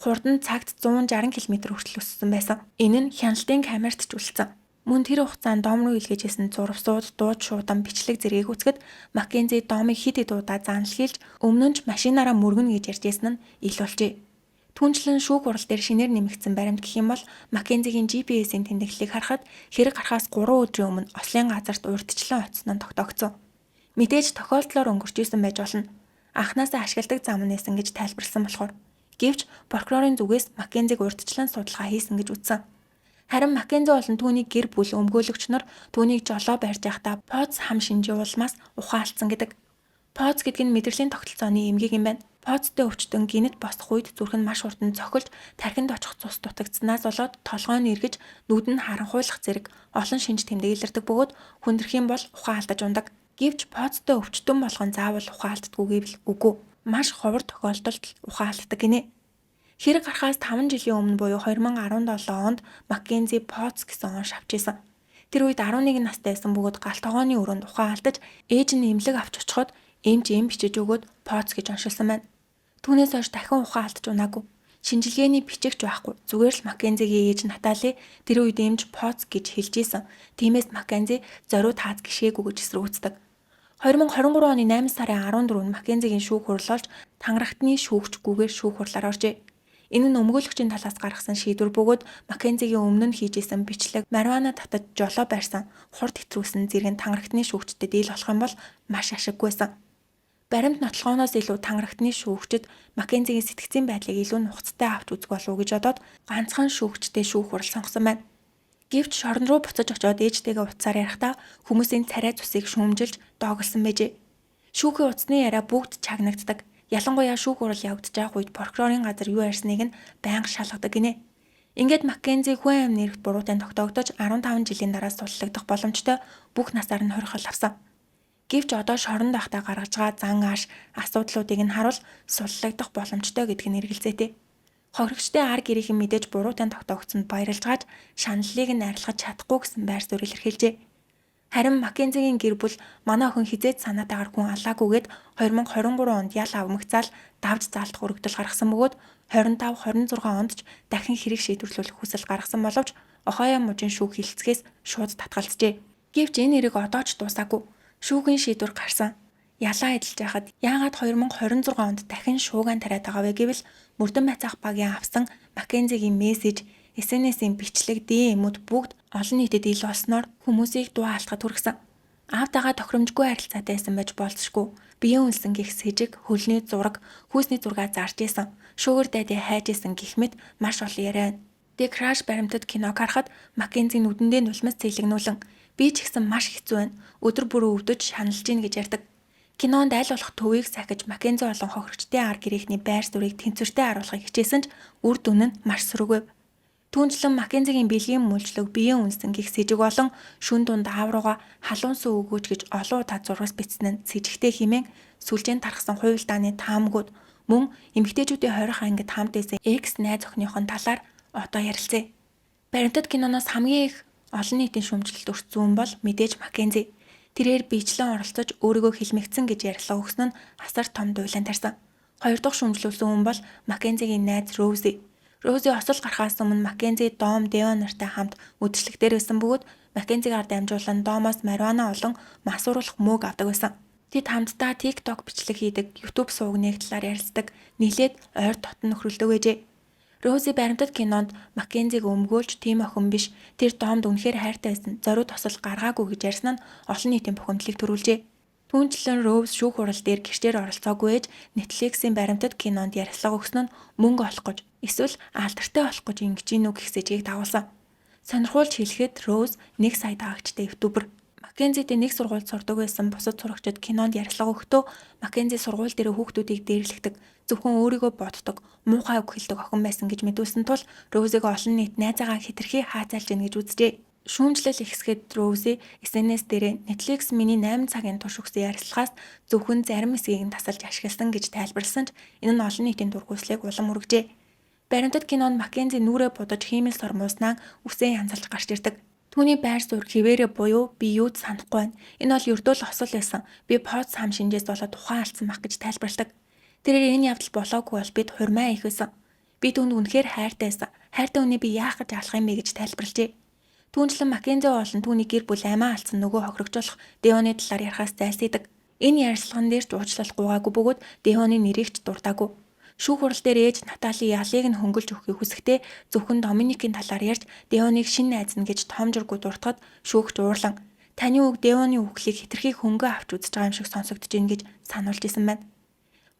Хурд нь цагт 160 км хүртэл өссөн байсан. Энэ нь хяналтын камерт ч үлдсэн. Мөн тэр хугацаанд Дом руу илгээжсэн зурвсууд, дууд шуудан бичлэг зэргийг үзэхэд Маккензи Домыг хэд хэд удаа заналхийлж өмнө нь ч машинаараа мөргөнө гэж ярьжсэн нь ил болжээ. Түүнчлэн шүүх хурал дээр шинээр нэмэгдсэн баримт гэх юм бол Маккензигийн GPS-ийн тэмдэглэлийг харахад хэрэг гарахаас 3 өдрийн өмнө ослын газарт урьдчилан очсон нь тогтоогдсон. Мэдээж тохиолдлоор өнгөрч исэн байж болно. Анхнаасаа ашигладаг зам нь нэсэн гэж тайлбарласан болохоор. Гэвч прокурорын зүгээс Маккензиг урьдчилан судалгаа хийсэн гэж үзсэн. Харин Маккензи болон түүний гэр бүл өмгөөлөгч нар түүнийг жолоо барьж байхдаа Поц хам шинжийн улмаас ухаалцсан гэдэг. Поц гэдэг нь мэдрэлийн тогтолцооны эмгэг юм байна. Поцтой өвчтөн гинэт босох үед зүрх нь маш хурдан цохилж тархинд очих цус дутагдсанаас болоод толгой нь эргэж нүд нь харанхуйлах зэрэг олон шинж тэмдэг илэрдэг бөгөөд хүндрэх юм бол ухаан алдаж ундаг. Гэвч поцтой өвчтөн болгон заавал ухаан алддаггүй гэвэл үгүй. Маш ховор тохиолдолд ухаан алддаг гинэ. Хэрэг гарахаас 5 жилийн өмнө буюу 2017 онд Маккензи поц гэсэн он шавж исэн. Тэр үед 11 настай байсан бөгөөд галт тогооны өрөөнд ухаан алдаж ээж нь эмнэлэг авч очиход эмч эм бичиж өгөөд поц гэж оншилсан байна. Түүнээс хойш дахин ухаан алдаж унаагүй. Шинжилгээний бичигч байхгүй. Зүгээр л Маккензигийн ээж Натали тэр үед эмч поц гэж хэлж исэн. Тиймээс Маккензи зориуд хааз гişээгүй гэж эсрүүцдэг. 2023 оны 8 сарын 14-нд Маккензигийн шүүх хурлуулж тангарагтны шүүгчгүйгээр шүүх хурлаар оржээ. Энэ нь өмгөөлөгчийн талаас гаргасан шийдвэр бөгөөд Маккензигийн өмнө нь хийж исэн бичлэг марихуана татаж жолоо барьсан хурд хэтрүүлсэн зэрэг тангарагтны шүүгчдэд дийл болох юм бол маш ашиггүйсэн. Баримт нотлохооноос илүү тангарагтны шүүгчид Маккензигийн сэтгцийн байдлыг илүү нухацтай авч үзэх болов уу гэж бодоод ганцхан шүүгчтэй шүүх хурал сонгосон байна. Гэвч шорон руу буцаж очиод ээжтэйгээ утсаар ярихдаа хүмүүсийн царай цусыг шүүмжилж доогдсон байжээ. Шүүхийн утасны яриа бүгд чагнагддаг. Ялангуяа шүүх хурал явагдаж байгаа үед прокурорын газар юу ярьсныг нь байнга шалгадаг гинэ. Ингээд Маккензи хүн амны эрхт буруутай тогтоогдож 15 жилийн дараа суллагдах боломжтой бүх насаар нь хорихол авсан. Гэвч одоо шоронд байхдаа гаргаж байгаа зан ааш асуудлуудыг нь харуул суллагдах боломжтой гэдг нь эргэлзээтэй. Хохирогчдын ар гэрийнхэн мэдээж буруутай тогтоогдсонд баярлж гаж шаналлыг нь арилгаж чадахгүй гэсэн байр суурь илэрхийлжээ. Харин Маккензигийн гэр бүл манай охин хизээд санаатаагаар хүн алаагүйгээд 2023 онд ял авмагцаал давж заалтах өргөдөл гаргасан бөгөөд 25-26 онд ч дахин хэрэг шийдвэрлүүлэх хүсэл гаргасан боловч Ohio мужийн шүүх хэлцгээс шууд татгалзжээ. Гэвч энэ хэрэг одоо ч дуусаагүй. Шүүхийн шийдвэр гарсан. Ялаа эдэлж байхад яагаад 2026 онд дахин шуугаан тариад байгаа вэ гэвэл мөрдөн байцаах багийн авсан Маккензигийн мессеж, SNS-ийн бичлэг, DM-үүд бүгд олон нийтэд ил болсноор хүмүүсийг дуу хаалтахад хүргэсэн. Аавтайгаа тохиромжгүй харилцаатай байсан байж болцшгүй. Биеийн үнсэн гих сэжиг, хөлний зураг, хүүсний зураг зарж исэн. Шүүгэр дайдаа хайж исэн гэх мэт маш олон яриа. The Crash баримтад киног харахад Маккензи нүдэндээ нулимс цэглэгнүүлэн би ч гэсэн маш хэцүү байна. Өдөр бүр өвдөж шаналж гин гэж ярьдаг. Кинонд аль болох төвийг сахиж Маккензи болон хохирогчдын ар гэрээхний байр суурийг тэнцвэртэй харуулахыг хичээсэн ч үр дүн нь маш сөрөг байв. Түүнчлэн Маккензигийн бэлгийн мүлжлөг, биеийн үнсэн гих сэжиг болон шүн дунд аав руугаа халуун сүү өгөөч гэж олон удаа зургас бичсэн нь сэжигтэй хэмээн сүлжээнд тархсан хуйлдааны таамгууд мөн эмэгтэйчүүдийн хорих ангид хамт байсан экс найз охиныхон талаар одоо ярилцъя. Баримтат киноноос хамгийн их олон нийтийн шүүмжлэлт өртсөн бол мэдээж Маккензи. Тэрээр биечлэн оролцож өөрийгөө хэлмэгцэн гэж ярилцлага өгсөн нь асар том дуйлан тарьсан. Хоёр дахь шүүмжлүүлсэн хүн бол Маккензигийн найз Роузи. Роузи осол гарахаас өмнө Маккензи Дом Девон нартай хамт үдшилтээр байсан бөгөөд Маккензигаар дамжуулан Домоос марихуана олон масууруулах мөөг авдаг байсан. Тэд хамтдаа TikTok бичлэг хийдэг, YouTube суугны талаар ярилцдаг, нийлээд ойр дотн нөхрөлдөг байжээ. Роузи баримтат кинонд Маккензиг өмгөөлж тийм охин биш, тэр Домд үнэхээр хайртай байсан, зориуд осол гаргаагүй гэж ярьсан нь олон нийтийн бухимдлыг төрүүлжээ. Түүнчлэн Роуз шүүх хурал дээр гэрчээр оролцоогүй ээж Netflix-ийн баримтат кинонд ярилцлага өгсөн нь мөнгө олох гэж, эсвэл алдартай болох гэж ингэж гинүү гэх сэжгийг дагуулсан. Сонирхуулж хэлэхэд Роуз 1 сая дагагчтай ютубер. Маккензитэй нэг сургуульд сурдаг байсан бусад сурагчид кинонд ярилцлага өгөхдөө Маккензи сургууль дээр хүүхдүүдийг дээрлэхдэг, зөвхөн өөрийгөө боддог, муухай үг хэлдэг охин байсан гэж мэдүүлсэн тул Роузыг олон нийт найзаагаа хэтэрхий хаацайлж гин гэж үзжээ. Шүүмжлэл ихсгэд Роузи SNS дээр Netflix миний 8 цагийн турш өгсөн ярилцлагаас зөвхөн зарим хэсгийг нь тасалж ашигласан гэж тайлбарласан ч энэ нь олон нийтийн дургуйслыг улам өргөжээ. Баримтат кинонд Маккензи нүрээ будаж хиймэл сормууснаа үсээ янзалж гарч ирдэг. Түүний байр суурь хിവэрэ буюу би юуд санахгүй байна. Энэ бол ердөөл осол байсан. Би поц хам шинжээс болоод ухаан алдсан мах гэж тайлбарладаг. Тэрээр энэ явдал болоогүй бол бид хурмаа их байсан. Би түүнд үнэхээр хайртай байсан. Хайртай хүнийг би яах гэж алах юм бэ гэж тайлбарлажээ. Түүнчлэн Маккензи болон түүний гэр бүл амиа алдсан нөгөө хохирогч болох Девоны талаар ярихаас зайлсхийдэг. Энэ ярилцлаган дээр ч уучлал гуйгаагүй бөгөөд Девоны нэрийг ч дурдаагүй. Шүүх хурал дээр ээж Натали ялыг нь хөнгөлж өгөхийг хүсэхдээ зөвхөн Доминикийн талаар ярьж Девоныг шинэ найз нь гэж томжиргүй дуртахад шүүгч уурлан таны үг Девоны үхлийг хэтэрхий хөнгөө авч үзэж байгаа юм шиг сонсогдож байна гэж сануулж исэн байна.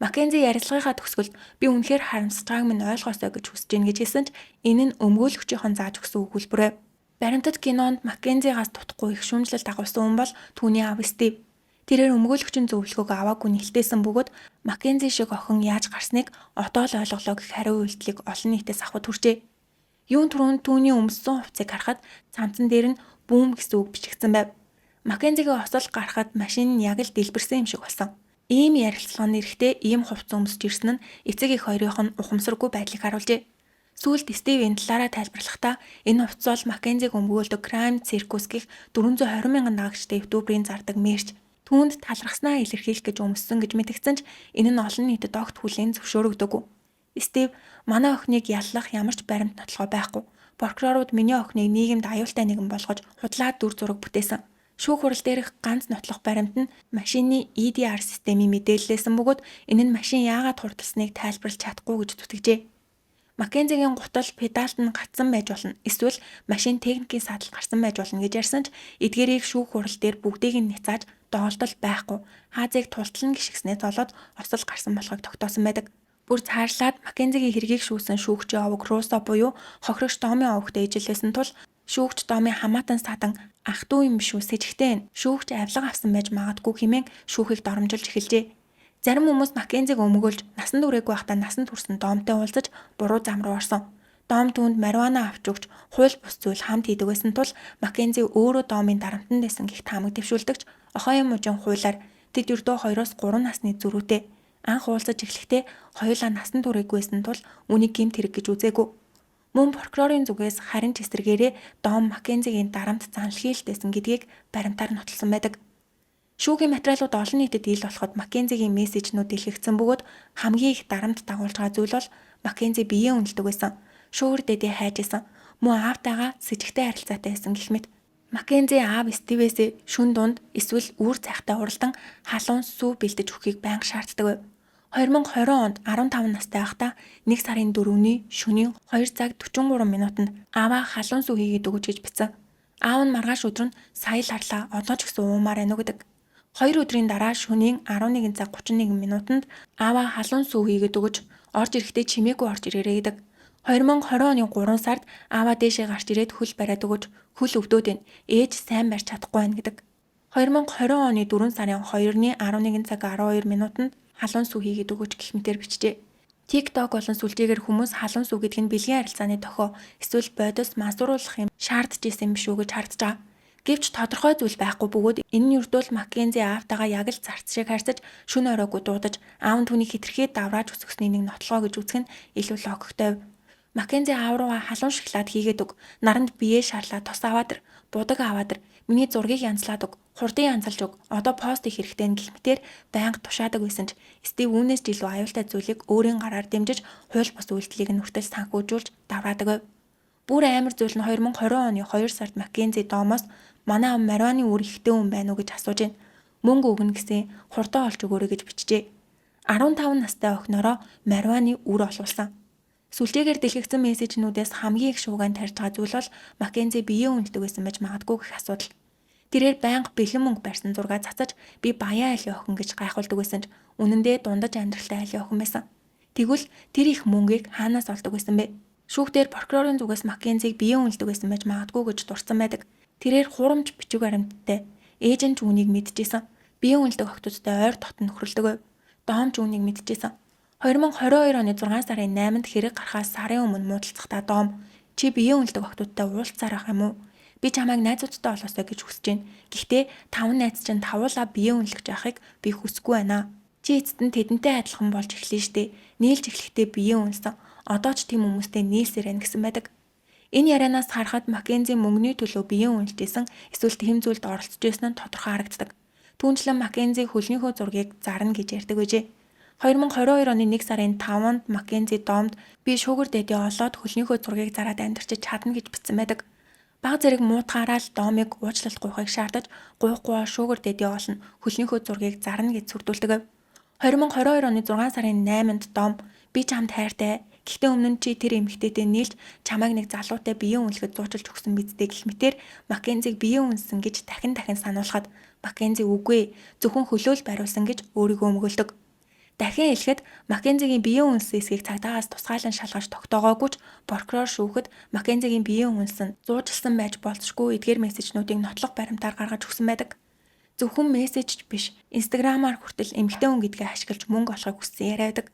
Маккензи ярилцлагынхаа төгсгөлд би үнэхээр харамсаж байгааг минь ойлгоосой гэж хүсэж байна гэж хэлсэн ч энэ нь өмгөөлөгчийн зааж өгсөн өгүүлбэр. Баримтат кинонд Маккензигаас дутхгүй их шүүмжлэлт дагуулсан хүн бол түүний аав Стив. Тэрээр өмгөөлөгчийн зөвлөгөөг аваагүй нэлтээсэн бөгөөд Маккензи шиг охин яаж гарсныг одоо л ойлголоо гэх хариу үйлдэлийг олон нийтээс авахд хүрчээ. Юун түрүүнд түүний өмссөн хувцсыг харахад цамцан дээр нь бүүм гэсэн үг бичигдсэн байв. Маккензигийн осол гарахад машин нь яг л дэлбэрсэн юм шиг болсон. Ийм ярилцлагын эрэхтэй ийм хувцс өмсөж ирсэн нь эцэг их хоёрынх нь ухамсаргүй байдлыг харуулжээ. Сүүлд Стив энэ талаараа тайлбарлахдаа энэ хувцс бол Маккензиг өмгөөлдөг Crime Circus гэх 420 мянган дагагчтай ютуберийн зардаг мерч. Түүнд талархснаа илэрхийлэх гэж өмссөн гэж мэдгдсэн ч энэ нь олон нийтэд огт хүлээн зөвшөөрөгдөөгүй. Стив манай охиныг яллах ямар ч баримт нотлохоо байхгүй. Прокурорууд миний охиныг нийгэмд аюултай нэгэн болгож худлаад дүр зураг бүтээсэн. Шүүх хурал дээрх ганц нотлох баримт нь машины EDR системийн мэдээлэлсэн бөгөөд энэ нь машин яагаад хурдалсныг тайлбарлаж чадахгүй гэж зүтгэжээ. Маккензигийн гутал педалт нь гацсан байж болно. Эсвэл машин техникийн садал гарсан байж болно гэж ярьсан ч эдгээрийг шүүх хурал дээр бүгдийг нь няцааж доголдол байхгүй. Хаазыг тултлан гიშгснээ золоод осол гарсан болохыг тогтоосон байдаг. Бүр цаашлаад Маккензигийн хэргийг шүүсэн шүүгчийн овог Руссо буюу хохирогч Домын овогтой ижилсэн тул шүүгч Домын хамаатан садан ах дүү юм шүү сэжигтэй шүүгч авилга авсан байж магадгүй хэмээн шүүхийг доромжилж эхэлжээ. Зарим хүмүүс Маккензиг өмгөөлж насанд хүрээгүй байхдаа насанд хүрсэн Домтой уулзаж буруу зам руу орсон. Дом түүнд марихуана авч өгч хууль бус зүйл хамт хийдэг байсан тул Маккензи өөрөө Домын дарамтанд байсан гэх таамаг дэвшүүлдэгч Охайо мужийн хуулиар тэд ердөө 2-3 насны зүрүүтэй анх уулзаж эхлэхдээ хоёулаа насанд хүрээгүй байсан тул үнийг гэмт хэрэг гэж үзээгүй. Мөн прокурорын зүгээс харин ч эсрэгээрээ Дом Маккензигийн дарамт занл хийлтэйсэн гэдгийг баримтаар нотолсон байдаг. Шүүхийн материалууд олон нийтэд ил болоход Маккензигийн мессежнүүд дэлгэгдсэн бөгөөд хамгийн их дарамт дагуулж байгаа зүйл бол Маккензи биеэ үнэлдэг байсан. Шүүгэр дэдээ хайж исэн. Мөн аавтайгаа сэжигтэй харилцаатай байсан гэх мэт. Маккензи аав Стивээс шүн дунд эсвэл үүр цайхтай уралдан халуун сүү бэлдэж өгөхийг байнга шаарддаг байв. 2020 онд 15 настай байхдаа 1 сарын 4-ний шөнийн 2 цаг 43 минутанд ааваа халуун сүү хийгээд өгөөч гэж бичсэн. Аав нь маргааш өдөр нь сая л харлаа одоо ч гэсэн уумаар байна уу гэдэг. 2 өдрийн дараа шөнийн 11 цаг 31 минутанд ааваа халуун сүү хийгээд өгөж орж ирэхдээ чимээгүй орж ирээрэй гэдэг. 2020 оны 3 сард ааваа дээшээ гарч ирээд хөл бариад өгөж хөл өвдөөд байна. Ээж сайн барьж чадахгүй байна гэдэг. 2020 оны 4 сарын 2-ны 11 цаг 12 минутанд халуун сүү хийгээд өгөж гэх мэтээр бичжээ. TikTok болон сүлжээгээр хүмүүс халуун сүү гэдэг нь бэлгийн харилцааны дохио эсвэл бодис мансууруулах юм шаардж исэн юм шүү гэж хардж байгаа. Гэвч тодорхой зүйл байхгүй бөгөөд энэ нь ердөө л Маккензи аавтайгаа яг л зарц шиг харьцаж шүн оройгүй дуудаж аав нь түүний хитрхээ даврааж өсгсөний нэг нотлогоо гэж үзэх нь илүү логиктой. Маккензи аав руугаа халуун шоколад хийгээд өг. Наранд бие шаарлаа тус аваад ир. Будаг аваад ир. Миний зургийг янзлаад өг. Хурдын янзалж өг. Одоо пост их хэрэгтэй гэх мэтээр байнга тушаадаг байсан ч Стив үүнээс ч илүү аюултай зүйлийг өөрийн гараар дэмжиж хууль бус үйлдэлийг нь хүртэл санхүүжүүлж давраадаг байв. Бүр амар зүйл нь 2020 оны 2 сард Маккензи Домоос манай марихуаны үр ихтэй хүн байна уу гэж асууж байна. Мөнгө өгнө гэсэн хурдаа олж өгөөрэй гэж бичжээ. 15 настай охиноороо марихуаны үр олуулсан. Сүлжээгээр дэлгэгдсэн мессежнүүдээс хамгийн их шуугиан тарьж байгаа зүйл бол Маккензи биеэ үнэлдэг байсан байж магадгүй гэх асуудал. Тэрээр байнга бэлэн мөнгө барьсан зураг цацаж би баян айлын охин гэж гайхуулдаг байсан ч үнэн дээр дундаж амьдралтай айлын охин байсан. Тэгвэл тэр их мөнгийг хаанаас олдог байсан бэ? Шүүхтэр прокурорын зүгээс Маккензиг биеэ үнэлдэг байсан байж магадгүй гэж дурсан байдаг. Тэрээр хурамч бичиг баримттай ээж нь ч үнийг мэдчихсэн. Биеэ үнэлдэг охтуудтай ойр дотн нөхрөлдөг байв. Дом ч үнийг мэдчихсэн. 2022 оны 6 сарын 8-нд хэрэг гарахаас сарын өмнө муудалцахдаа Дом чи биеэ үнэлдэг охтуудтай уулзсаар ах юм уу? Би чамайг найзуудтай олоосоо гэж хүсэж байна. Гэхдээ 5 найз чинь тавуулаа биеэ үнэлж яахыг би хүсэхгүй байна. Чи эцэст нь тэдэнтэй адилхан болж эхлэв штэ. Нийлж эхлэхдээ биеэ үнэлсэн. Одоо ч тийм хүмүүстэй нийлсээр байна гэсэн байдаг. Энэ ярианаас харахад Маккензи мөнгөний төлөө биеэ үнэлжсэн эсвэл тэм зүйлд оролцож байсан нь тодорхой харагддаг. Түүнчлэн Маккензи хөлнийхөө зургийг зарна гэж ярьдаг байжээ. 2022 оны 1 сарын 5-нд Маккензи Домд би шүүгэр дэдээ олоод хөлнийхөө зургийг зараад амьдарчиж чадна гэж бичсэн байдаг. Баг зэрэг муутгаараа л Домыг уучлалт гуйхыг шаардаж гуйхгүй шүүгэр дэдээ олно хөлнийхөө зургийг зарна гэж сүрдүүлдэг. 2022 оны 6 сарын 8-нд Дом би чамд хайртай. Гэхдээ өмнө нь чи тэр эмэгтэйтэй нийлж чамайг нэг залуутай биеэ үнэлэхэд зуучилж өгсөн биздээ гэх мэтээр Маккензиг биеэ үнэлсэн гэж дахин сануулхад Маккензи үгүй зөвхөн хөлөөл бариулсан гэж өөрийгөө өмгөөлдөг. Дахин хэлэхэд Маккензигийн биеэ үнэлсэн эсгийг цагдаагаас тусгаалan шалгаж тогтоогоогүй ч прокурор шүүхэд Маккензигийн биеэ үнэлсэн зуужилсан байж болзошгүй эдгээр мессежнүүдийг нотлох баримтаар гаргаж өгсөн байдаг. Зөвхөн мессежч биш, Instagram-аар хүртэл эмэгтэй хүн гэдгээ ашиглаж мөнгө олохыг хүссэн яриа байдаг.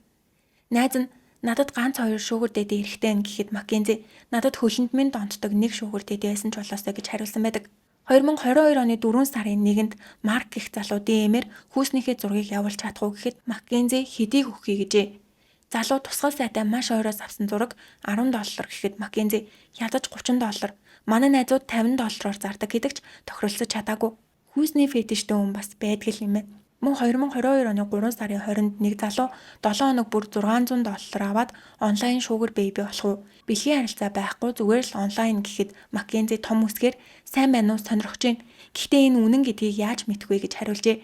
Найз нь надад ганц 2 шүүгэр дэдэ эрэхтэй нь гэхэд Маккензи надад хөлөнд минь донтдог 1 шүүгэр дэдэ байсан ч болоосоо гэж хариулсан байдаг. 2022 оны 4 сарын 1-нд Марк гэх залуудын эмээр хүүснийхээ зургийг явуулж чадах уу гэхэд Маккензи хэдийг өгөхий гэжээ. Залуу тусгал сайтай маш ойроос авсан зураг $10 гэхэд Маккензи ядаж $30, манай найзууд $50 зардаг гэдэгч тохиролцож чадаагүй. Хүүсний фетиштэй хүн бас байдаг юм байна. Мөн 2022 оны 3 сарын 20-нд нэг залуу 7 хоног бүр $600 аваад онлайн шүүгэр бэйби болох уу? Бэлгийн харилцаа байхгүй зүгээр л онлайн гэхэд Маккензи том үсгээр сайн байна уу сонирхож байна. Гэхдээ энэ үнэн гэдгийг яаж мэдэх вэ гэж хариулжээ.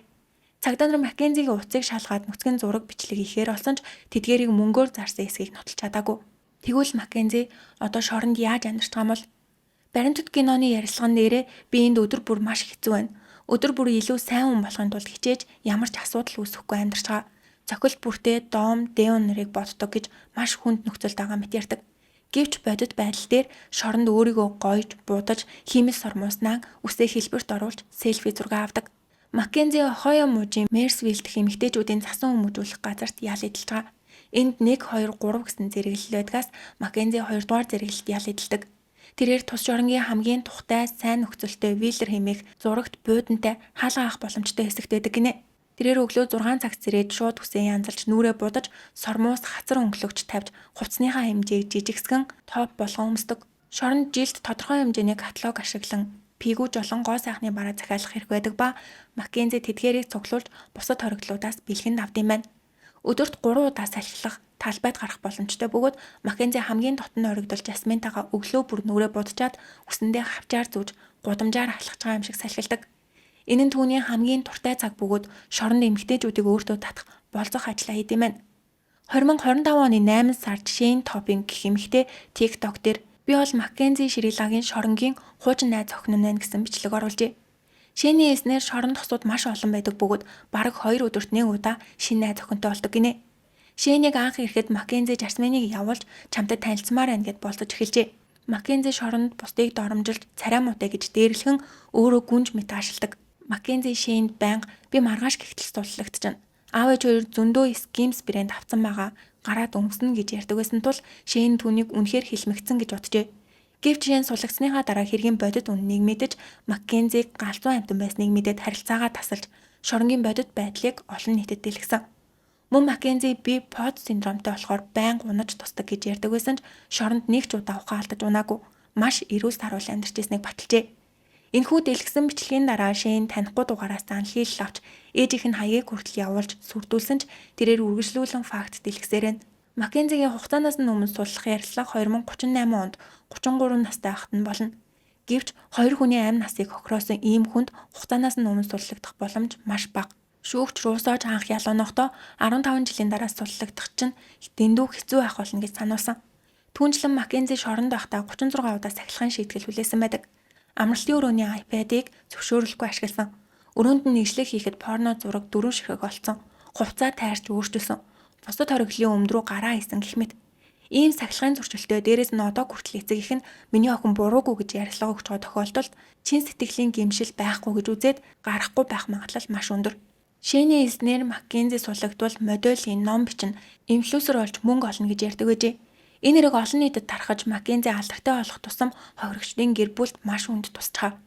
Цагдаа нар Маккензигийн утсыг шалгаад нүцгэн зураг бичлэг ихээр олсон ч тэдгээрийг мөнгөөр зарсан эсэхийг нотолж чадаагүй. Тэгвэл Маккензи одоо шоронд яаж амьдарч байгаа юм бол? Баримтат киноны ярилцлаган дээрээ би энд өдөр бүр маш хэцүү байна. Өдөр бүр илүү сайн хүн болохын тулд хичээж ямар ч асуудал үүсэхгүй амьдарч байгаа. Цохилт бүртээ Дом, Деон нарыг боддог гэж маш хүнд нөхцөлд байгаа мэт ярьдаг. Гэвч бодит байдал дээр шоронд өөрийгөө гойж, будаж, хиймэл сормууснаа үсээ хэлбэрт оруулж селфи зураг авдаг. Маккензи Ohio мужийн Мерсвилл дэх эмэгтэйчүүдийн засан хүмүүжүүлэх газарт ял эдэлж байгаа. Энд 1, 2, 3 гэсэн зэрэглэл байдгаас Маккензи 2 дугаар зэрэглэлд ял эдэлдэг. Тэрээр тус шоронгийн хамгийн тухтай, сайн нөхцөлтэй виллер хэмээх зурагт буудантай хаалга авах боломжтой хэсэгт байдаг гинэ. Тэрээр өглөө 6 цагт зэрээд шууд үсээ янзалж нүрээ будаж, сормуус хацар өнгөлөгч тавьж, хувцсныхаа хэмжээг жижигсгэн топ болгон өмсдөг. Шоронд жилд тодорхой хэмжээний каталог ашиглан пигүү жолон гоо сайхны бараа захиалах хэрэг байдаг ба Маккензи тэдгээрийг цуглуулж бусад хоригдлуудаас бэлгэнд авд юм байна. Өдөрт 3 удаа салхилах, талбайд гарах боломжтой бөгөөд Маккензи хамгийн дотн оригдол Жасминтайгаа өглөө бүр нүрээ будчаад үсэндээ хавчаар зүүж гудамжаар ахлах байгаа юм шиг салхилдаг. Энэ нь түүний хамгийн туртай цаг бөгөөд шоронд эмэгтэйчүүдийг өөртөө татах болцох ажлаа хийд юм байна. 2025 оны 8 сард Шейн Топинг гэх эмэгтэй TikTok дээр би бол Маккензи Шрилагийн шоронгийн хуучин найз охин нь гэсэн бичлэг оруулжээ. Шэйний эснэр шоронд тосууд маш олон байдаг бөгөөд бараг 2 өдөрт 1 удаа шинэ найз охинтой болдог гинэ. Шэйнийг анх ирэхэд Маккензи Жасминыг явуулж чамтай танилцмаар байна гэд болцож эхэлжээ. Маккензи шоронд бусдыг доромжилж царай муутай гэж дээрлэхэн өөрөө гүнж мэт аашилдаг. Маккензи Шэйнд байнга би маргааш гихтэл судлагдчихна. Аав ээж хоёр зөндөө Skims брэнд авсан байгаа. Гараад өмснө гэж ярьдаг байсан тул Шэйн түүнийг үнэхээр хэлмэгцэн гэж боджээ. Гэвч Шэйн сулагдсныхаа дараа хэргийн бодит үннийг мэдэж Маккензиг галзуу амтан байсныг мэдээд харилцаагаа тасалж шоронгийн бодит байдлыг олон нийтэд дэлгэсэн. Мөн Маккензи би под синдромтой болохоор байнга унаж тусдаг гэж ярьдаг байсан ч шоронд нэг ч удаа ухаан алдаж унаагүй. Маш эрүүл саруул амьдарч ирснийг баталжээ. Энэхүү дэлгэсэн бичлэгийн дараа Шэйн танихгүй дугаараас занхийлэл авч ээжийнх нь хаягийг хүртэл явуулж сүрдүүлсэн ч тэрээр үргэлжлүүлэн факт дэлгэсээр нь. Маккензигийн хугацаанаас нь өмнө судлах ярилцлага 2038 онд 33 настай байхад нь болно. Гэвч 2 хүний амь насыг хохироосон ийм хүнд хугацаанаас нь өмнө судлагдах боломж маш бага. Шүүгч Руссож анх ялгаанохдоо 15 жилийн дараа судлагдах чинь дэндүү хэцүү байх болно гэж сануулсан. Түүнчлэн Маккензи шоронд байхдаа 36 удаа сахилгын шийтгэл хүлээсэн байдаг. Амралтын өрөөний iPad-ыг зөвшөөрлөхгүй ашигласан. Өрөөнд нь нэгжлэг хийхэд порно зураг 4 ширхэг олцсон. Хувцас тайрч өөрчилсөн. Бусад хориглолын өмд рүү гараа хийсэн гэх мэт. Ийм сахилгын зурчилтэй дээрээс нь одоо хүртэл эцэг их нь миний охин буруугүй гэж ярилцлага өгч байгаа тохиолдолд чин сэтгэлийн гэмшил байхгүй гэж үзээд гарахгүй байх магадлал маш өндөр. Шэйний эснэр Маккензи сулагдвал моделийн ном бичнэ, инфлюенсер болж мөнгө олно гэж ярьдаг байжээ. Энэ хэрэг олон нийтэд тархаж Маккензи алдартай болох тусам хохирогчдын гэр бүлд маш хүнд тусчаа.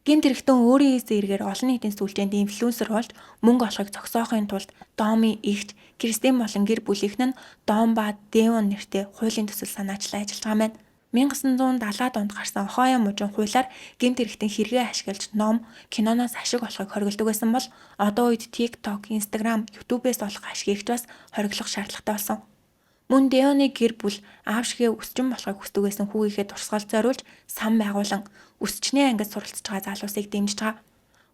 Гэмт хэрэгтэн өөрийн эсээ эргээр олон нийтийн сүлжээнд инфлюенсер болж мөнгө олохыг зогсоохын тулд Домын эгч Кристин болон гэр бүлийнх нь Дом ба Девон нэртэй хуулийн төсөл санаачлан ажиллаж байгаа маань. 1970-аад онд гарсан Ohio мужийн хуулиар гэмт хэрэгтэн хэрэгээ ашиглаж ном, киноноос ашиг олохыг хориглодог байсан бол одоо үед TikTok, Instagram, YouTube-ээс олох ашигч бас хориглох шаардлагатай болсон. Мөн Деоны гэр бүл аав шигээ өсчин болохыг хүсдэг байсан хүүгийнхээ дурсгал зориулж сан байгуулан өсчний ангид суралцж байгаа залуусыг дэмжиж байгаа.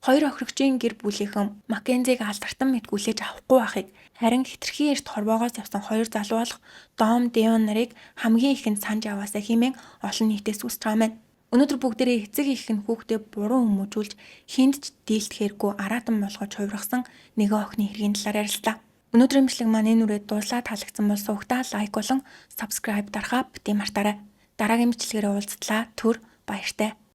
Хоёр охирогчийн гэр бүлийнхэн Маккензиг алдартан мэдгүүлж авахгүй байхыг харин хитрхийн эрт хорвоогоос явсан хоёр залуу болох Дом Деон нарыг хамгийн ихэнд санаж яваасаа хэмээн олон нийтээс үсэж байгаа маань. Өнөөдөр бүгдээрээ эцэг их нь хүүхдээ буруу хүмүүжүүлж хинд ч дийлдэхэргүй араатан болгож хувиргасан нэгэн охины хэргийн талаар ярилцлаа. Өнөөдрийн бичлэг маань энэ үрээд дуусаа таалагдсан бол сувгтаа лайк болон subscribe дарахаа бити мартаарай. Дараагийн бичлэгээр уулзтлаа. Түр баяртай.